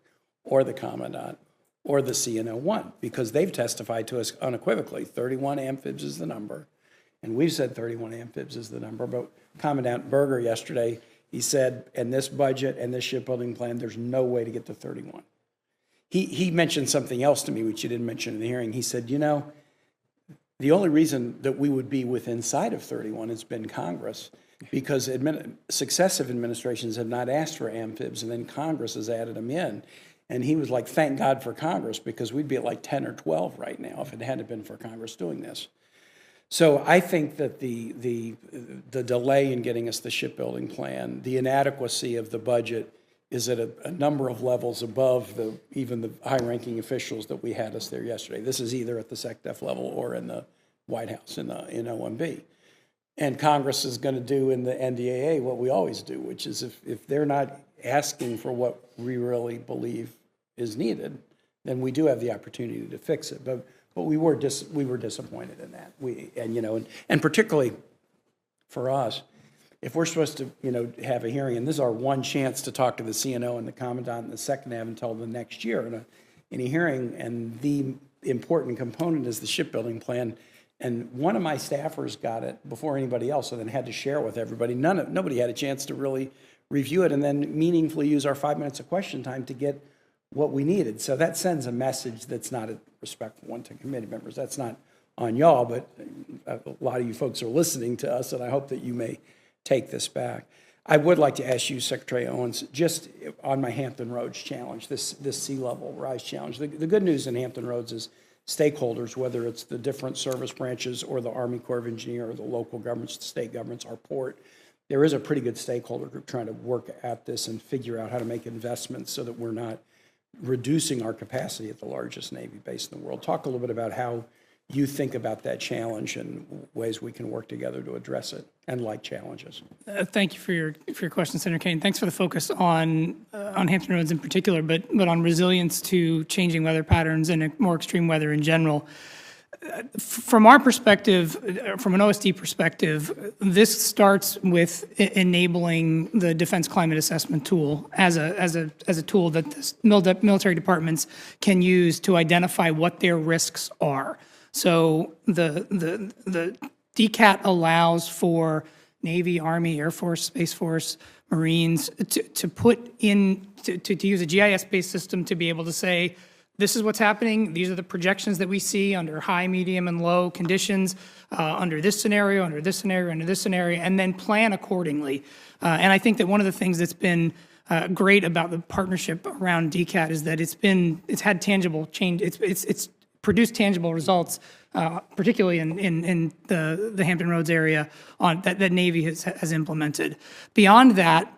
or the commandant or the CNO want, because they've testified to us unequivocally. 31 amphibs is the number. And we've said 31 amphibs is the number. But Commandant Berger yesterday, he said, in this budget and this shipbuilding plan, there's no way to get to 31. He mentioned something else to me, which he didn't mention in the hearing. He said, you know, the only reason that we would be within sight of 31 has been Congress, because successive administrations have not asked for amphibs, and then Congress has added them in. And he was like, thank God for Congress, because we'd be at like 10 or 12 right now if it hadn't been for Congress doing this. So I think that the delay in getting us the shipbuilding plan, the inadequacy of the budget, is at a number of levels above even the high-ranking officials that we had us there yesterday. This is either at the SecDef level or in the White House in OMB. And Congress is going to do in the NDAA what we always do, which is if they're not asking for what we really believe is needed, then we do have the opportunity to fix it. But we were disappointed in that. And particularly for us, if we're supposed to have a hearing, and this is our one chance to talk to the CNO and the Commandant and the SECNAV until the next year in a hearing, and the important component is the shipbuilding plan. And one of my staffers got it before anybody else, and then had to share it with everybody. Nobody had a chance to really review it and then meaningfully use our 5 minutes of question time to get what we needed. So that sends a message that's not a respectful one to committee members. That's not on y'all, but a lot of you folks are listening to us, and I hope that you may take this back. I would like to ask you, Secretary Owens, just on my Hampton Roads challenge, this sea level rise challenge. The good news in Hampton Roads is stakeholders, whether it's the different service branches or the Army Corps of Engineers or the local governments, the state governments, our port, there is a pretty good stakeholder group trying to work at this and figure out how to make investments so that we're not reducing our capacity at the largest Navy base in the world. Talk a little bit about how you think about that challenge and ways we can work together to address it and like challenges. Thank you for your question, Senator Kane. Thanks for the focus on Hampton Roads in particular, but on resilience to changing weather patterns and more extreme weather in general. From our perspective, from an OSD perspective, this starts with enabling the Defense Climate Assessment tool as a tool that the military departments can use to identify what their risks are. So the DCAT allows for Navy, Army, Air Force, Space Force, Marines to put in, to use a GIS-based system to be able to say, this is what's happening, these are the projections that we see under high, medium, and low conditions, under this scenario, under this scenario, under this scenario, and then plan accordingly. And I think that one of the things that's been great about the partnership around DCAT is that it's had tangible change, it's produced tangible results, particularly in the Hampton Roads area that Navy has implemented. Beyond that,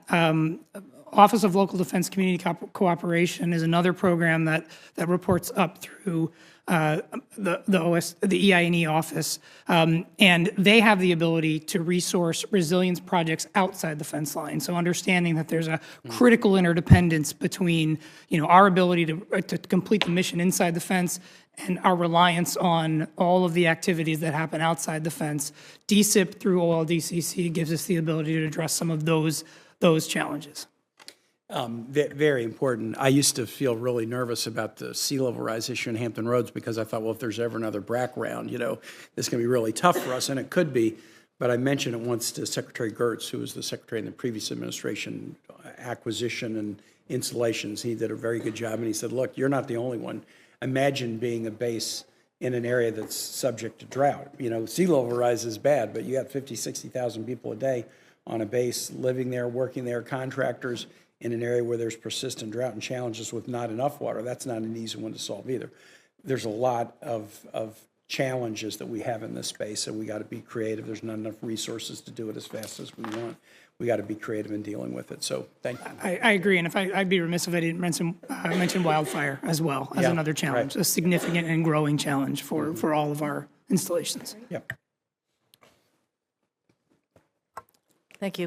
Office of Local Defense Community Cooperation is another program that reports up through the EI&E office, and they have the ability to resource resilience projects outside the fence line. So understanding that there's a critical interdependence between our ability to complete the mission inside the fence and our reliance on all of the activities that happen outside the fence. DSIP through OLDCC gives us the ability to address some of those challenges. Very important. I used to feel really nervous about the sea level rise issue in Hampton Roads because I thought, well, if there's ever another BRAC round, this is going to be really tough for us, and it could be. But I mentioned it once to Secretary Gertz, who was the secretary in the previous administration, acquisition and installations. He did a very good job, and he said, look, you're not the only one. Imagine being a base in an area that's subject to drought. Sea level rise is bad, but you got 50, 60,000 people a day on a base living there, working there, contractors in an area where there's persistent drought and challenges with not enough water. That's not an easy one to solve either. There's a lot of challenges that we have in this space, and we got to be creative. There's not enough resources to do it as fast as we want. We got to be creative in dealing with it. So thank you. I agree, and I'd be remiss if I didn't mention wildfire as well as another challenge, a significant and growing challenge for all of our installations. Yep. Thank you.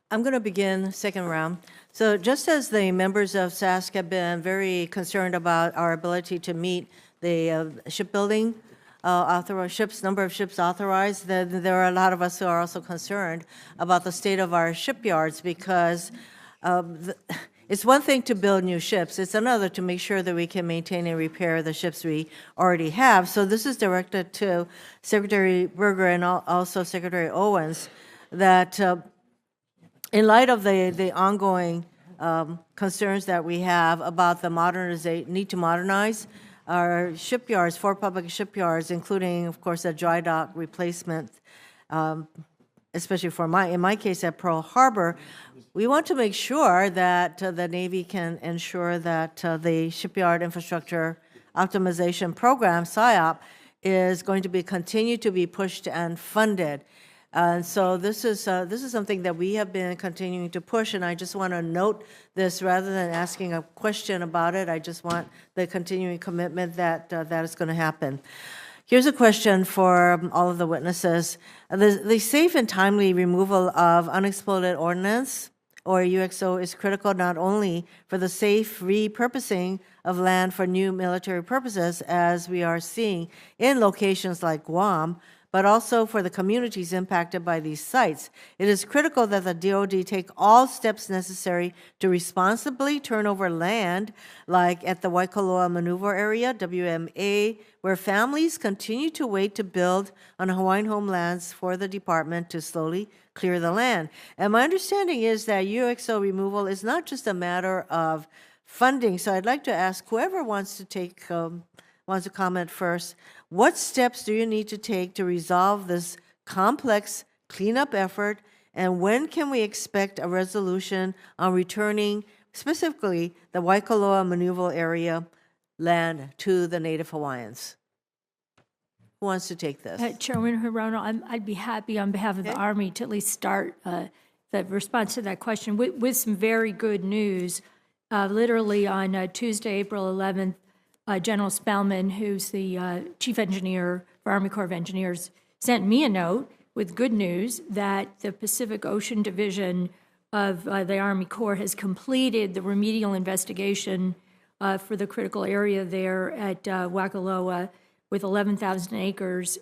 I'm going to begin the second round. So just as the members of SASC have been very concerned about our ability to meet the shipbuilding number of ships authorized, there are a lot of us who are also concerned about the state of our shipyards because it's one thing to build new ships. It's another to make sure that we can maintain and repair the ships we already have. So this is directed to Secretary Berger and also Secretary Owens that in light of the ongoing concerns that we have about the need to modernize our shipyards, 4 public shipyards, including, of course, a dry dock replacement, especially in my case at Pearl Harbor, we want to make sure that the Navy can ensure that the Shipyard Infrastructure Optimization Program, SIOP, is going to continue to be pushed and funded. So this is something that we have been continuing to push, and I just want to note this rather than asking a question about it. I just want the continuing commitment that that is going to happen. Here's a question for all of the witnesses. The safe and timely removal of unexploded ordnance, or UXO, is critical not only for the safe repurposing of land for new military purposes, as we are seeing in locations like Guam, but also for the communities impacted by these sites. It is critical that the DoD take all steps necessary to responsibly turn over land, like at the Waikoloa Maneuver Area, WMA, where families continue to wait to build on Hawaiian homelands for the department to slowly clear the land. And my understanding is that UXO removal is not just a matter of funding. So I'd like to ask whoever wants to comment first, what steps do you need to take to resolve this complex cleanup effort, and when can we expect a resolution on returning specifically the Waikoloa Maneuver Area land to the Native Hawaiians? Who wants to take this? Chairman Hirono, I'd be happy on behalf of the Army to at least start the response to that question with some very good news. Literally on Tuesday, April 11th, General Spellman, who's the Chief Engineer for Army Corps of Engineers, sent me a note with good news that the Pacific Ocean Division of the Army Corps has completed the remedial investigation for the critical area there at Waikoloa with 11,000 acres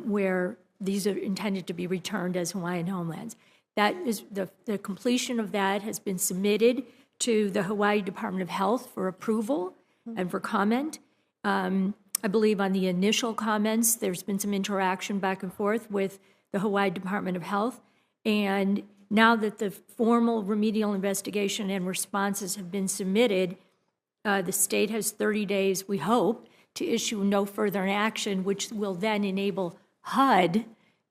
where these are intended to be returned as Hawaiian homelands. That is the completion of that has been submitted to the Hawaii Department of Health for approval and for comment. I believe on the initial comments, there's been some interaction back and forth with the Hawaii Department of Health. And now that the formal remedial investigation and responses have been submitted, the state has 30 days, we hope, to issue no further action, which will then enable HUD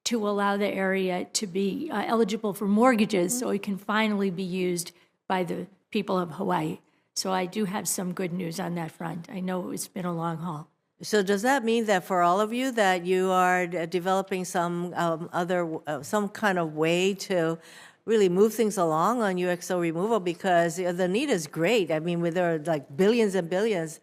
to allow the area to be eligible for mortgages so it can finally be used by the people of Hawaii. So I do have some good news on that front. I know it's been a long haul. So does that mean that for all of you that you are developing some some kind of way to really move things along on UXO removal, because the need is great. I mean, there are like billions and billions.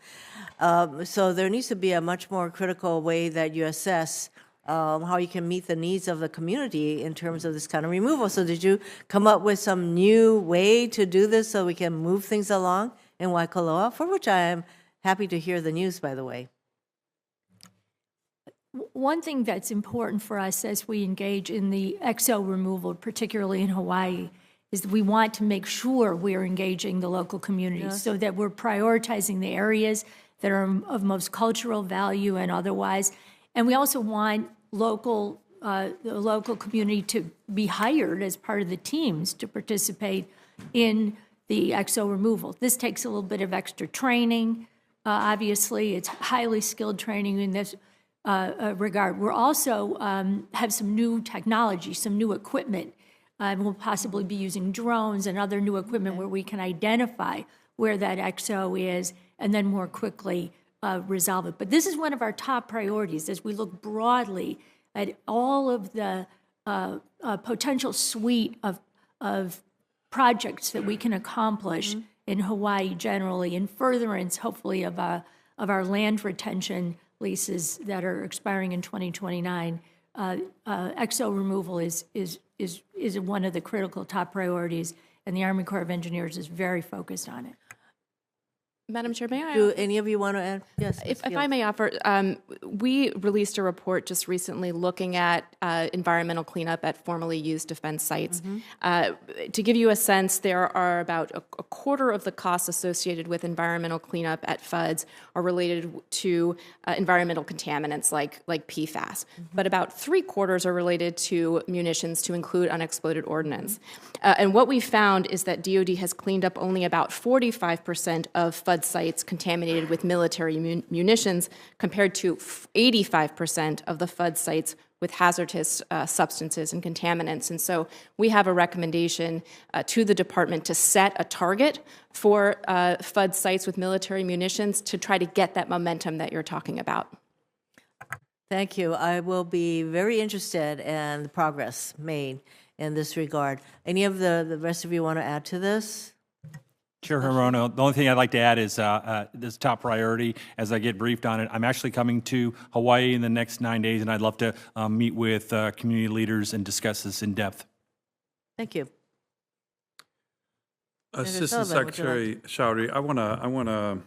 So there needs to be a much more critical way that you assess how you can meet the needs of the community in terms of this kind of removal. So did you come up with some new way to do this so we can move things along in Waikoloa, for which I am happy to hear the news, by the way? One thing that's important for us as we engage in the XO removal, particularly in Hawaii, is that we want to make sure we're engaging the local communities so that we're prioritizing the areas that are of most cultural value and otherwise. And we also want the local community to be hired as part of the teams to participate in the XO removal. This takes a little bit of extra training. Obviously, it's highly skilled training in this regard. We're also have some new technology, some new equipment. We'll possibly be using drones and other new equipment where we can identify where that XO is and then more quickly resolve it. But this is one of our top priorities as we look broadly at all of the potential suite of projects that we can accomplish in Hawaii generally, in furtherance, hopefully, of our land retention leases that are expiring in 2029. XO removal is one of the critical top priorities, and the Army Corps of Engineers is very focused on it. Madam Chair, may I? Do any of you want to add? Yes. If I may offer, we released a report just recently looking at environmental cleanup at formerly used defense sites. To give you a sense, there are about a quarter of the costs associated with environmental cleanup at FUDs are related to environmental contaminants like PFAS, but about 3/4 are related to munitions, to include unexploded ordnance. And what we found is that DoD has cleaned up only about 45% of FUD sites contaminated with military munitions, compared to 85% of the FUD sites with hazardous substances and contaminants. And so we have a recommendation to the department to set a target for FUD sites with military munitions to try to get that momentum that you're talking about. Thank you. I will be very interested in the progress made in this regard. Any of the rest of you want to add to this? Chair Hirono, the only thing I'd like to add is this top priority, as I get briefed on it, I'm actually coming to Hawaii in the next 9 days, and I'd love to meet with community leaders and discuss this in depth. Thank you. Assistant Sullivan, would you Secretary Chowdhury, I want to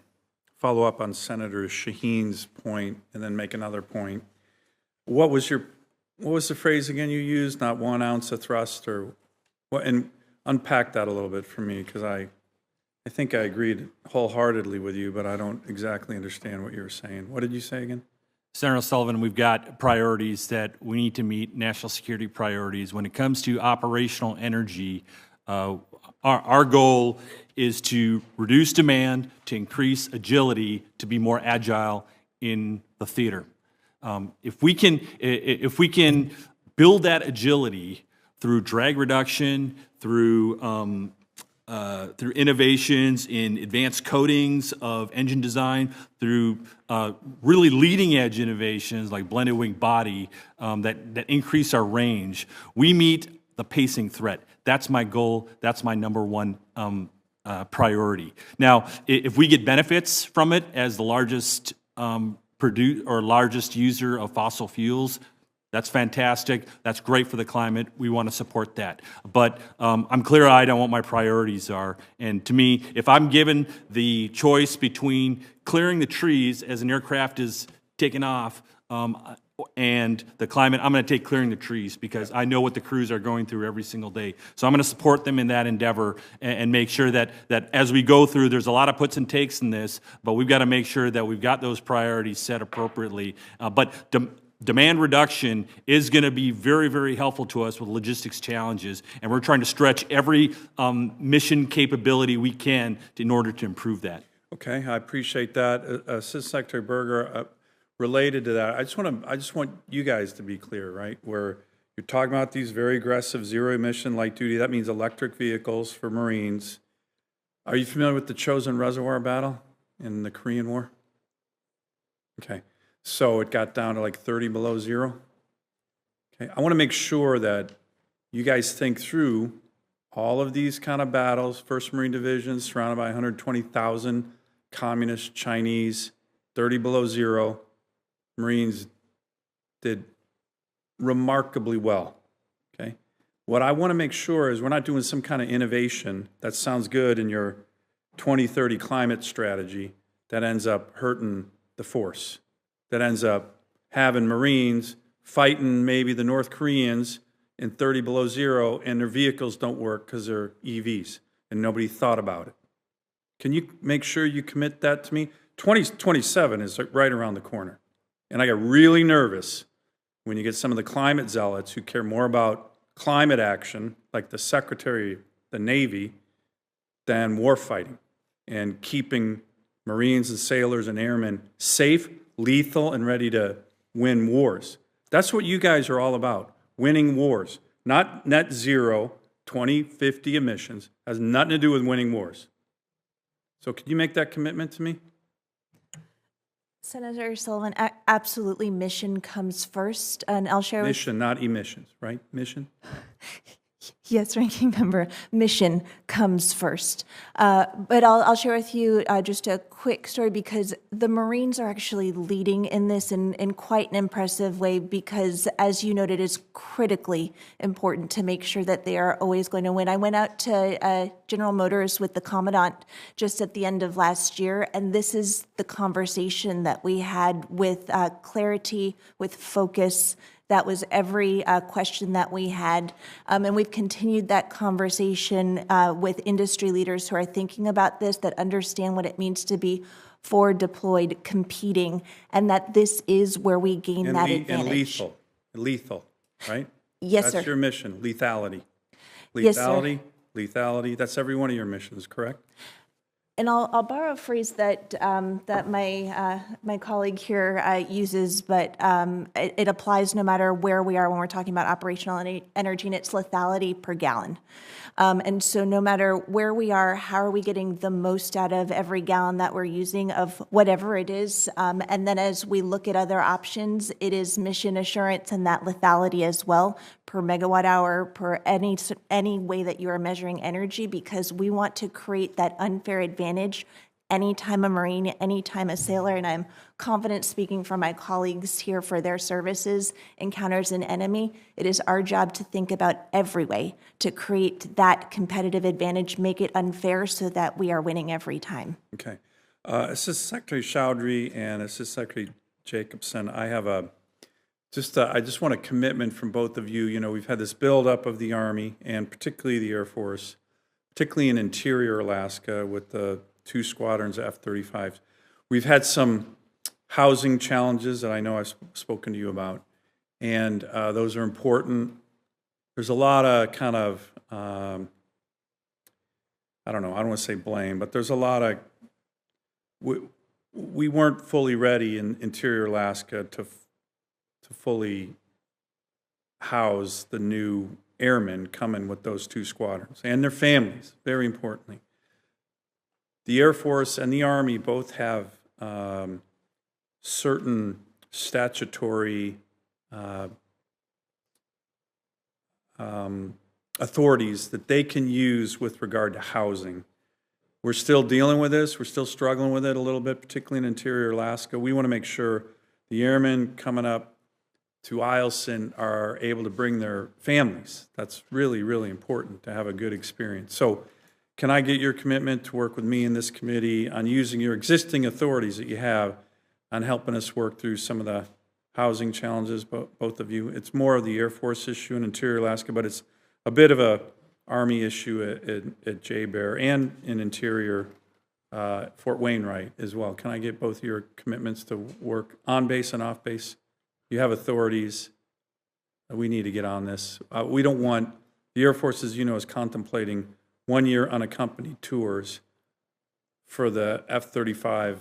follow up on Senator Shaheen's point and then make another point. What was the phrase again you used? Not 1 ounce of thrust, or what? And unpack that a little bit for me, because I think I agreed wholeheartedly with you, but I don't exactly understand what you were saying. What did you say again? Senator Sullivan, we've got priorities that we need to meet, national security priorities. When it comes to operational energy, Our goal is to reduce demand, to increase agility, to be more agile in the theater. If we can build that agility through drag reduction, through innovations in advanced coatings of engine design, through really leading-edge innovations like blended wing body that increase our range, we meet the pacing threat. That's my goal. That's my number one priority. Now, if we get benefits from it as the largest largest user of fossil fuels, that's fantastic. That's great for the climate. We want to support that. But I'm clear-eyed on what my priorities are. And to me, if I'm given the choice between clearing the trees as an aircraft is taking off and the climate, I'm going to take clearing the trees because I know what the crews are going through every single day. So I'm going to support them in that endeavor and make sure that as we go through, there's a lot of puts and takes in this, but we've got to make sure that we've got those priorities set appropriately. Demand reduction is going to be very, very helpful to us with logistics challenges, and we're trying to stretch every mission capability we can in order to improve that. Okay, I appreciate that. Assistant Secretary Berger, related to that, I just want you guys to be clear, right? Where you're talking about these very aggressive zero-emission light duty, that means electric vehicles for Marines. Are you familiar with the Chosin Reservoir battle in the Korean War? Okay. So it got down to like 30 below zero. Okay, I want to make sure that you guys think through all of these kind of battles. 1st Marine Division surrounded by 120,000 communist Chinese, 30 below zero. Marines did remarkably well. Okay, what I want to make sure is we're not doing some kind of innovation that sounds good in your 2030 climate strategy that ends up hurting the force, that ends up having Marines fighting maybe the North Koreans in 30 below zero and their vehicles don't work because they're EVs and nobody thought about it. Can you make sure you commit that to me? 2027 is right around the corner. And I got really nervous when you get some of the climate zealots who care more about climate action, like the Secretary of the Navy, than war fighting and keeping Marines and sailors and airmen safe, lethal, and ready to win wars. That's what you guys are all about, winning wars. Not net zero 2050 emissions. Has nothing to do with winning wars. So can you make that commitment to me? Senator Sullivan, absolutely, mission comes first, and I'll share Mission, not emissions, right? Mission? Yes, Ranking Member, mission comes first. But I'll share with you just a quick story because the Marines are actually leading in this in quite an impressive way because, as you noted, it's critically important to make sure that they are always going to win. I went out to General Motors with the Commandant just at the end of last year, and this is the conversation that we had with clarity, with focus. That was every question that we had. And we've continued that conversation with industry leaders who are thinking about this, that understand what it means to be forward deployed, competing, and that this is where we gain that advantage. And lethal, right? Yes, sir. That's your mission, lethality. Yes, sir. Lethality, that's every one of your missions, correct? And I'll borrow a phrase that that my colleague here uses, but it applies no matter where we are when we're talking about operational energy, and it's lethality per gallon. And so no matter where we are, how are we getting the most out of every gallon that we're using of whatever it is? And then as we look at other options, it is mission assurance and that lethality as well per megawatt hour, per any way that you are measuring energy, because we want to create that unfair advantage anytime a Marine, anytime a sailor, and I'm confident speaking for my colleagues here for their services, encounters an enemy. It is our job to think about every way to create that competitive advantage, make it unfair so that we are winning every time. Okay. Assistant Secretary Chowdhury and Assistant Secretary Jacobson, I have I just want a commitment from both of you. You know, we've had this buildup of the Army and particularly the Air Force, particularly in interior Alaska with the 2 squadrons of F-35s. We've had some housing challenges that I know I've spoken to you about, and those are important. There's a lot of kind of I don't know, I don't want to say blame, but there's a lot of, we weren't fully ready in interior Alaska to fully house the new airmen coming with those 2 squadrons and their families, very importantly. The Air Force and the Army both have certain statutory authorities that they can use with regard to housing. We're still dealing with this. We're still struggling with it a little bit, particularly in interior Alaska. We want to make sure the airmen coming up to Eielson are able to bring their families. That's really, really important to have a good experience. So can I get your commitment to work with me in this committee on using your existing authorities that you have on helping us work through some of the housing challenges, both of you? It's more of the Air Force issue in interior Alaska, but it's a bit of a Army issue at J-Bear and in interior Fort Wainwright as well. Can I get both of your commitments to work on base and off base? You have authorities. We need to get on this. We don't want, the Air Force, as you know, is contemplating 1-year unaccompanied tours for the F-35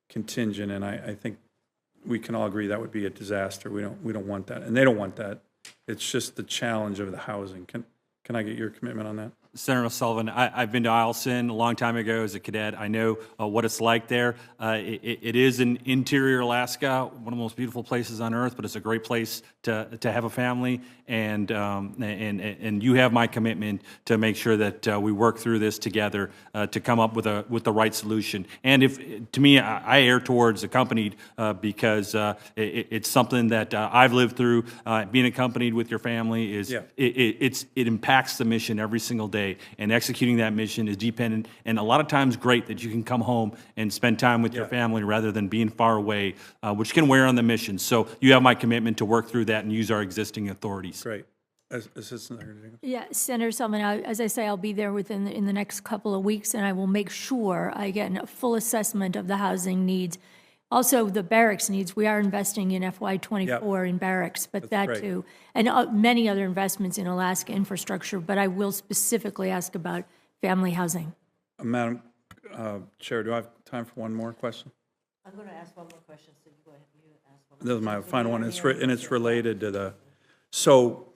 contingent, and I think we can all agree that would be a disaster. We don't want that, and they don't want that. It's just the challenge of the housing. Can I get your commitment on that? Senator Sullivan, I've been to Eielson a long time ago as a cadet. I know what it's like there. It is in interior Alaska, one of the most beautiful places on earth, but it's a great place to have a family. And you have my commitment to make sure that we work through this together to come up with the right solution. And if to me, I err towards accompanied because it's something that I've lived through. Being accompanied with your family is it impacts the mission every single day. And executing that mission is dependent, and a lot of times great that you can come home and spend time with your family rather than being far away, which can wear on the mission. So you have my commitment to work through that and use our existing authorities. Great. Assistant Secretary Jacobs? Yeah, Senator Sullivan, as I say, I'll be there in the next couple of weeks, and I will make sure I get a full assessment of the housing needs. Also, the barracks needs. We are investing in FY24 in barracks, but that great. too. And many other investments in Alaska infrastructure, but I will specifically ask about family housing. Madam Chair, do I have time for one more question? I'm going to ask one more question, so you go ahead. You ask one more. This is my final one, and it's related to the, so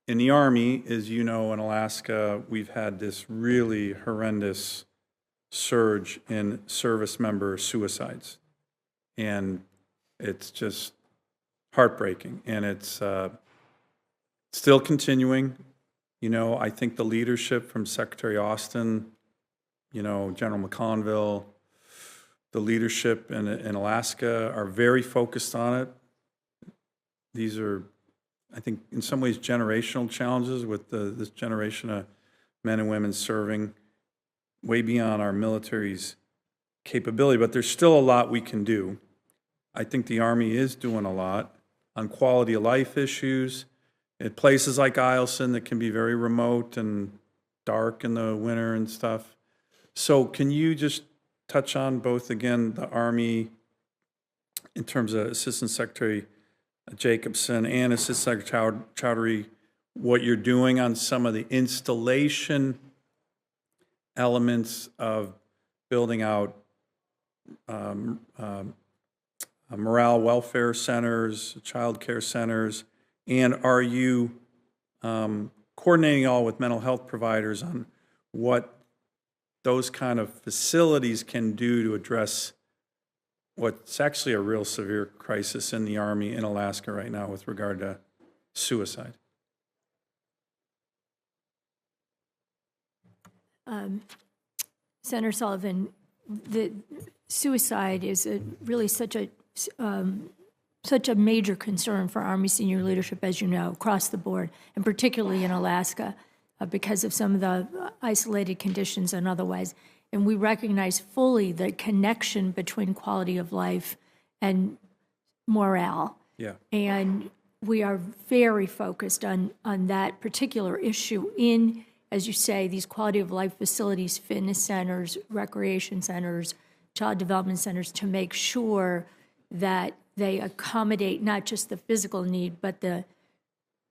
in the Army, as you know, in Alaska, we've had this really horrendous surge in service member suicides. And it's just heartbreaking, and it's still continuing. You know, I think the leadership from Secretary Austin, you know, General McConville, the leadership in Alaska are very focused on it. These are, I think, in some ways generational challenges with this generation of men and women serving way beyond our military's capability, but there's still a lot we can do. I think the Army is doing a lot on quality of life issues at places like Eielson that can be very remote and dark in the winter and stuff. So can you just touch on both, again, the Army in terms of Assistant Secretary Jacobson and Assistant Secretary Chowdhury, what you're doing on some of the installation elements of building out morale welfare centers, child care centers, and are you coordinating all with mental health providers on what those kind of facilities can do to address what's actually a real severe crisis in the Army in Alaska right now with regard to suicide? Senator Sullivan, the suicide is really such a major concern for Army senior leadership, as you know, across the board, and particularly in Alaska, because of some of the isolated conditions and otherwise. And we recognize fully the connection between quality of life and morale. Yeah. And we are very focused on that particular issue in, as you say, these quality of life facilities, fitness centers, recreation centers, child development centers, to make sure that they accommodate not just the physical need, but the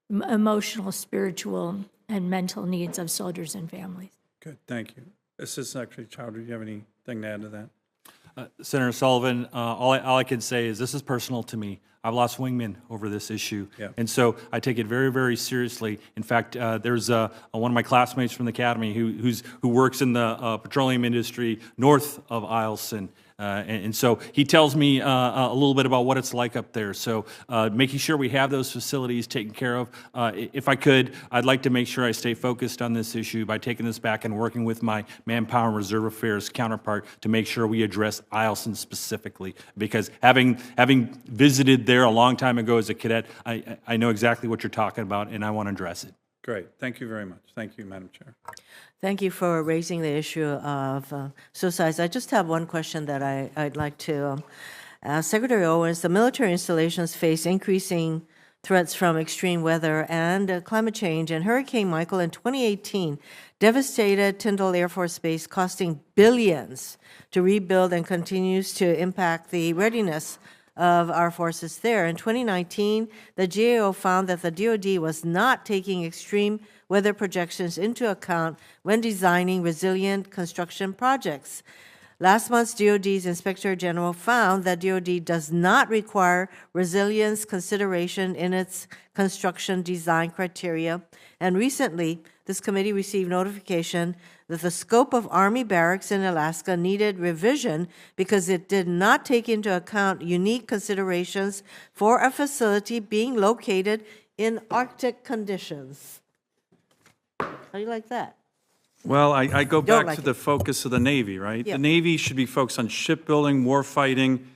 emotional, spiritual, and mental needs of soldiers and families. Good, thank you. Assistant Secretary Chowdhury, do you have anything to add to that? Senator Sullivan, all I can say is this is personal to me. I've lost wingmen over this issue. Yeah. And so I take it very, very seriously. In fact, there's one of my classmates from the academy who works in the petroleum industry north of Alaskan. And so he tells me a little bit about what it's like up there. So making sure we have those facilities taken care of. If I could, I'd like to make sure I stay focused on this issue by taking this back and working with my Manpower and Reserve Affairs counterpart to make sure we address Alaskan specifically. Because having visited there a long time ago as a cadet, I know exactly what you're talking about, and I want to address it. Great, thank you very much. Thank you, Madam Chair. Thank you for raising the issue of suicides. I just have one question that I'd like to ask Secretary Owens. The military installations face increasing threats from extreme weather and climate change, and Hurricane Michael in 2018 devastated Tyndall Air Force Base, costing billions to rebuild and continues to impact the readiness of our forces there. In 2019, the GAO found that the DoD was not taking extreme weather projections into account when designing resilient construction projects. Last month's DoD's Inspector General found that DoD does not require resilience consideration in its construction design criteria. And recently, this committee received notification that the scope of Army barracks in Alaska needed revision because it did not take into account unique considerations for a facility being located in Arctic conditions. How do you like that? Well, I go Don't back like to it. the focus of the Navy, right? Yeah. The Navy should be focused on shipbuilding, war fighting.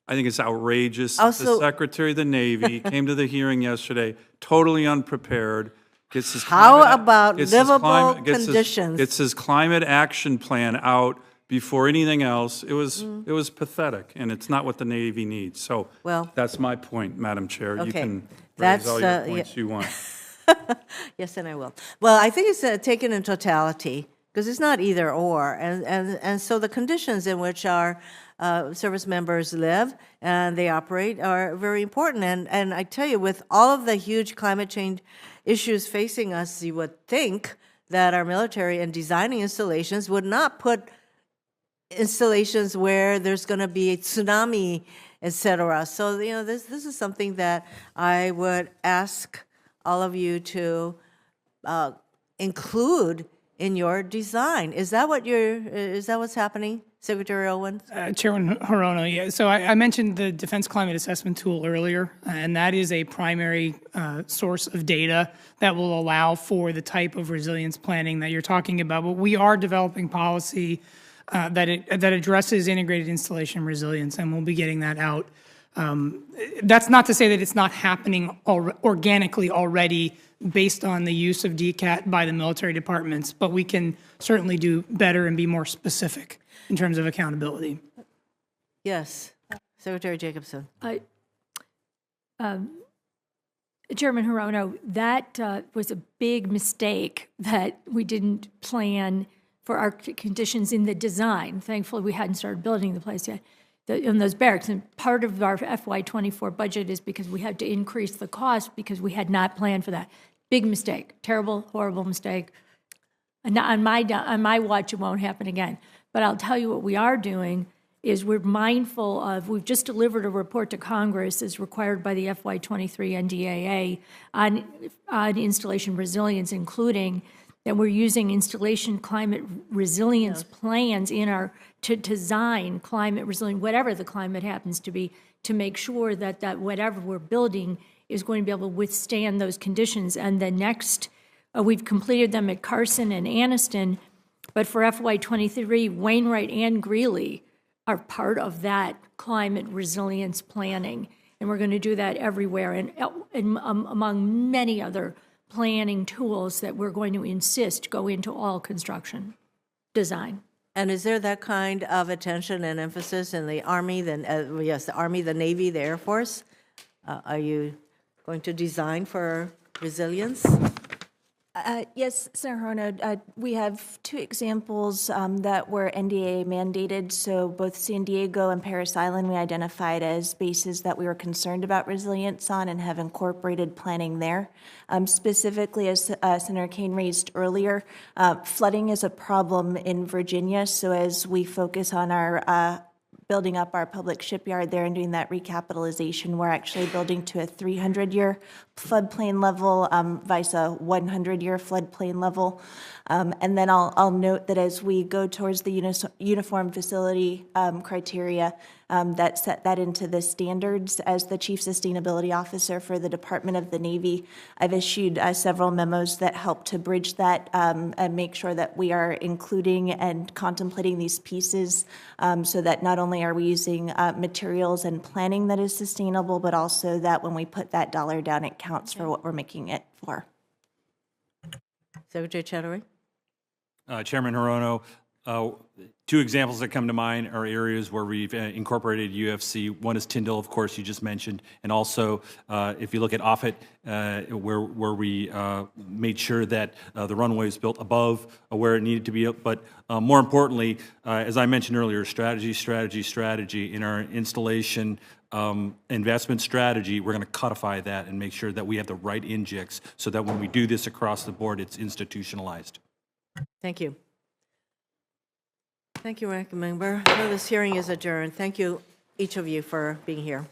I think it's outrageous. Also- The Secretary of the Navy came to the hearing yesterday totally unpared. Gets his How climate- about gets his livable climate- gets his- conditions? Gets his climate action plan out before anything else. It was pathetic, and it's not what the Navy needs. So Well- that's my point, Madam Chair. You Okay. can That's, raise all your yeah. points you want. Yes, and I will. Well, I think it's taken in totality, because it's not either or. And so the conditions in which our service members live and they operate are very important. And I tell you, with all of the huge climate change issues facing us, you would think that our military in designing installations would not put installations where there's going to be a tsunami, et cetera. So, you know, this is something that I would ask all of you to include in your design. Is that what's happening, Secretary Owens? Chairman Hirono, yeah. So I mentioned the Defense Climate Assessment Tool earlier, and that is a primary source of data that will allow for the type of resilience planning that you're talking about. But we are developing policy that addresses integrated installation resilience, and we'll be getting that out. That's not to say that it's not happening organically already based on the use of DCAT by the military departments, but we can certainly do better and be more specific in terms of accountability. Yes, Secretary Jacobson. Chairman Hirono, that was a big mistake that we didn't plan for Arctic conditions in the design. Thankfully, we hadn't started building the place yet, in those barracks. And part of our FY24 budget is because we had to increase the cost because we had not planned for that. Big mistake, terrible, horrible mistake. And on my watch, it won't happen again. But I'll tell you what we are doing is we're mindful of, we've just delivered a report to Congress as required by the FY23 NDAA on installation resilience, including that we're using installation climate resilience plans to design climate resilient, whatever the climate happens to be, to make sure that whatever we're building is going to be able to withstand those conditions. And the next, we've completed them at Carson and Anniston, but for FY23, Wainwright and Greeley are part of that climate resilience planning. And we're going to do that everywhere, and among many other planning tools that we're going to insist go into all construction design. And is there that kind of attention and emphasis in the Army, the Army, the Navy, the Air Force? Are you going to design for resilience? Yes, Senator Hirono, we have two examples that were NDAA mandated. So both San Diego and Parris Island, we identified as bases that we were concerned about resilience on and have incorporated planning there. Specifically, as Senator Kane raised earlier, flooding is a problem in Virginia. So as we focus on our building up our public shipyard there and doing that recapitalization, we're actually building to a 300-year floodplain level, vice a 100-year floodplain level. And then I'll note that as we go towards the uniform facility criteria, that set that into the standards. As the Chief Sustainability Officer for the Department of the Navy, I've issued several memos that help to bridge that and make sure that we are including and contemplating these pieces so that not only are we using materials and planning that is sustainable, but also that when we put that dollar down, it counts for what we're making it for. Secretary Chatterjee? Chairman Hirono, two examples that come to mind are areas where we've incorporated UFC. One is Tyndall, of course, you just mentioned, and also if you look at Offutt, where we made sure that the runway was built above where it needed to be. But more importantly, as I mentioned earlier, strategy in our installation investment strategy. We're going to codify that and make sure that we have the right injects so that when we do this across the board, it's institutionalized. Thank you. Thank you, Ranking Member. This hearing is adjourned. Thank you, each of you, for being here.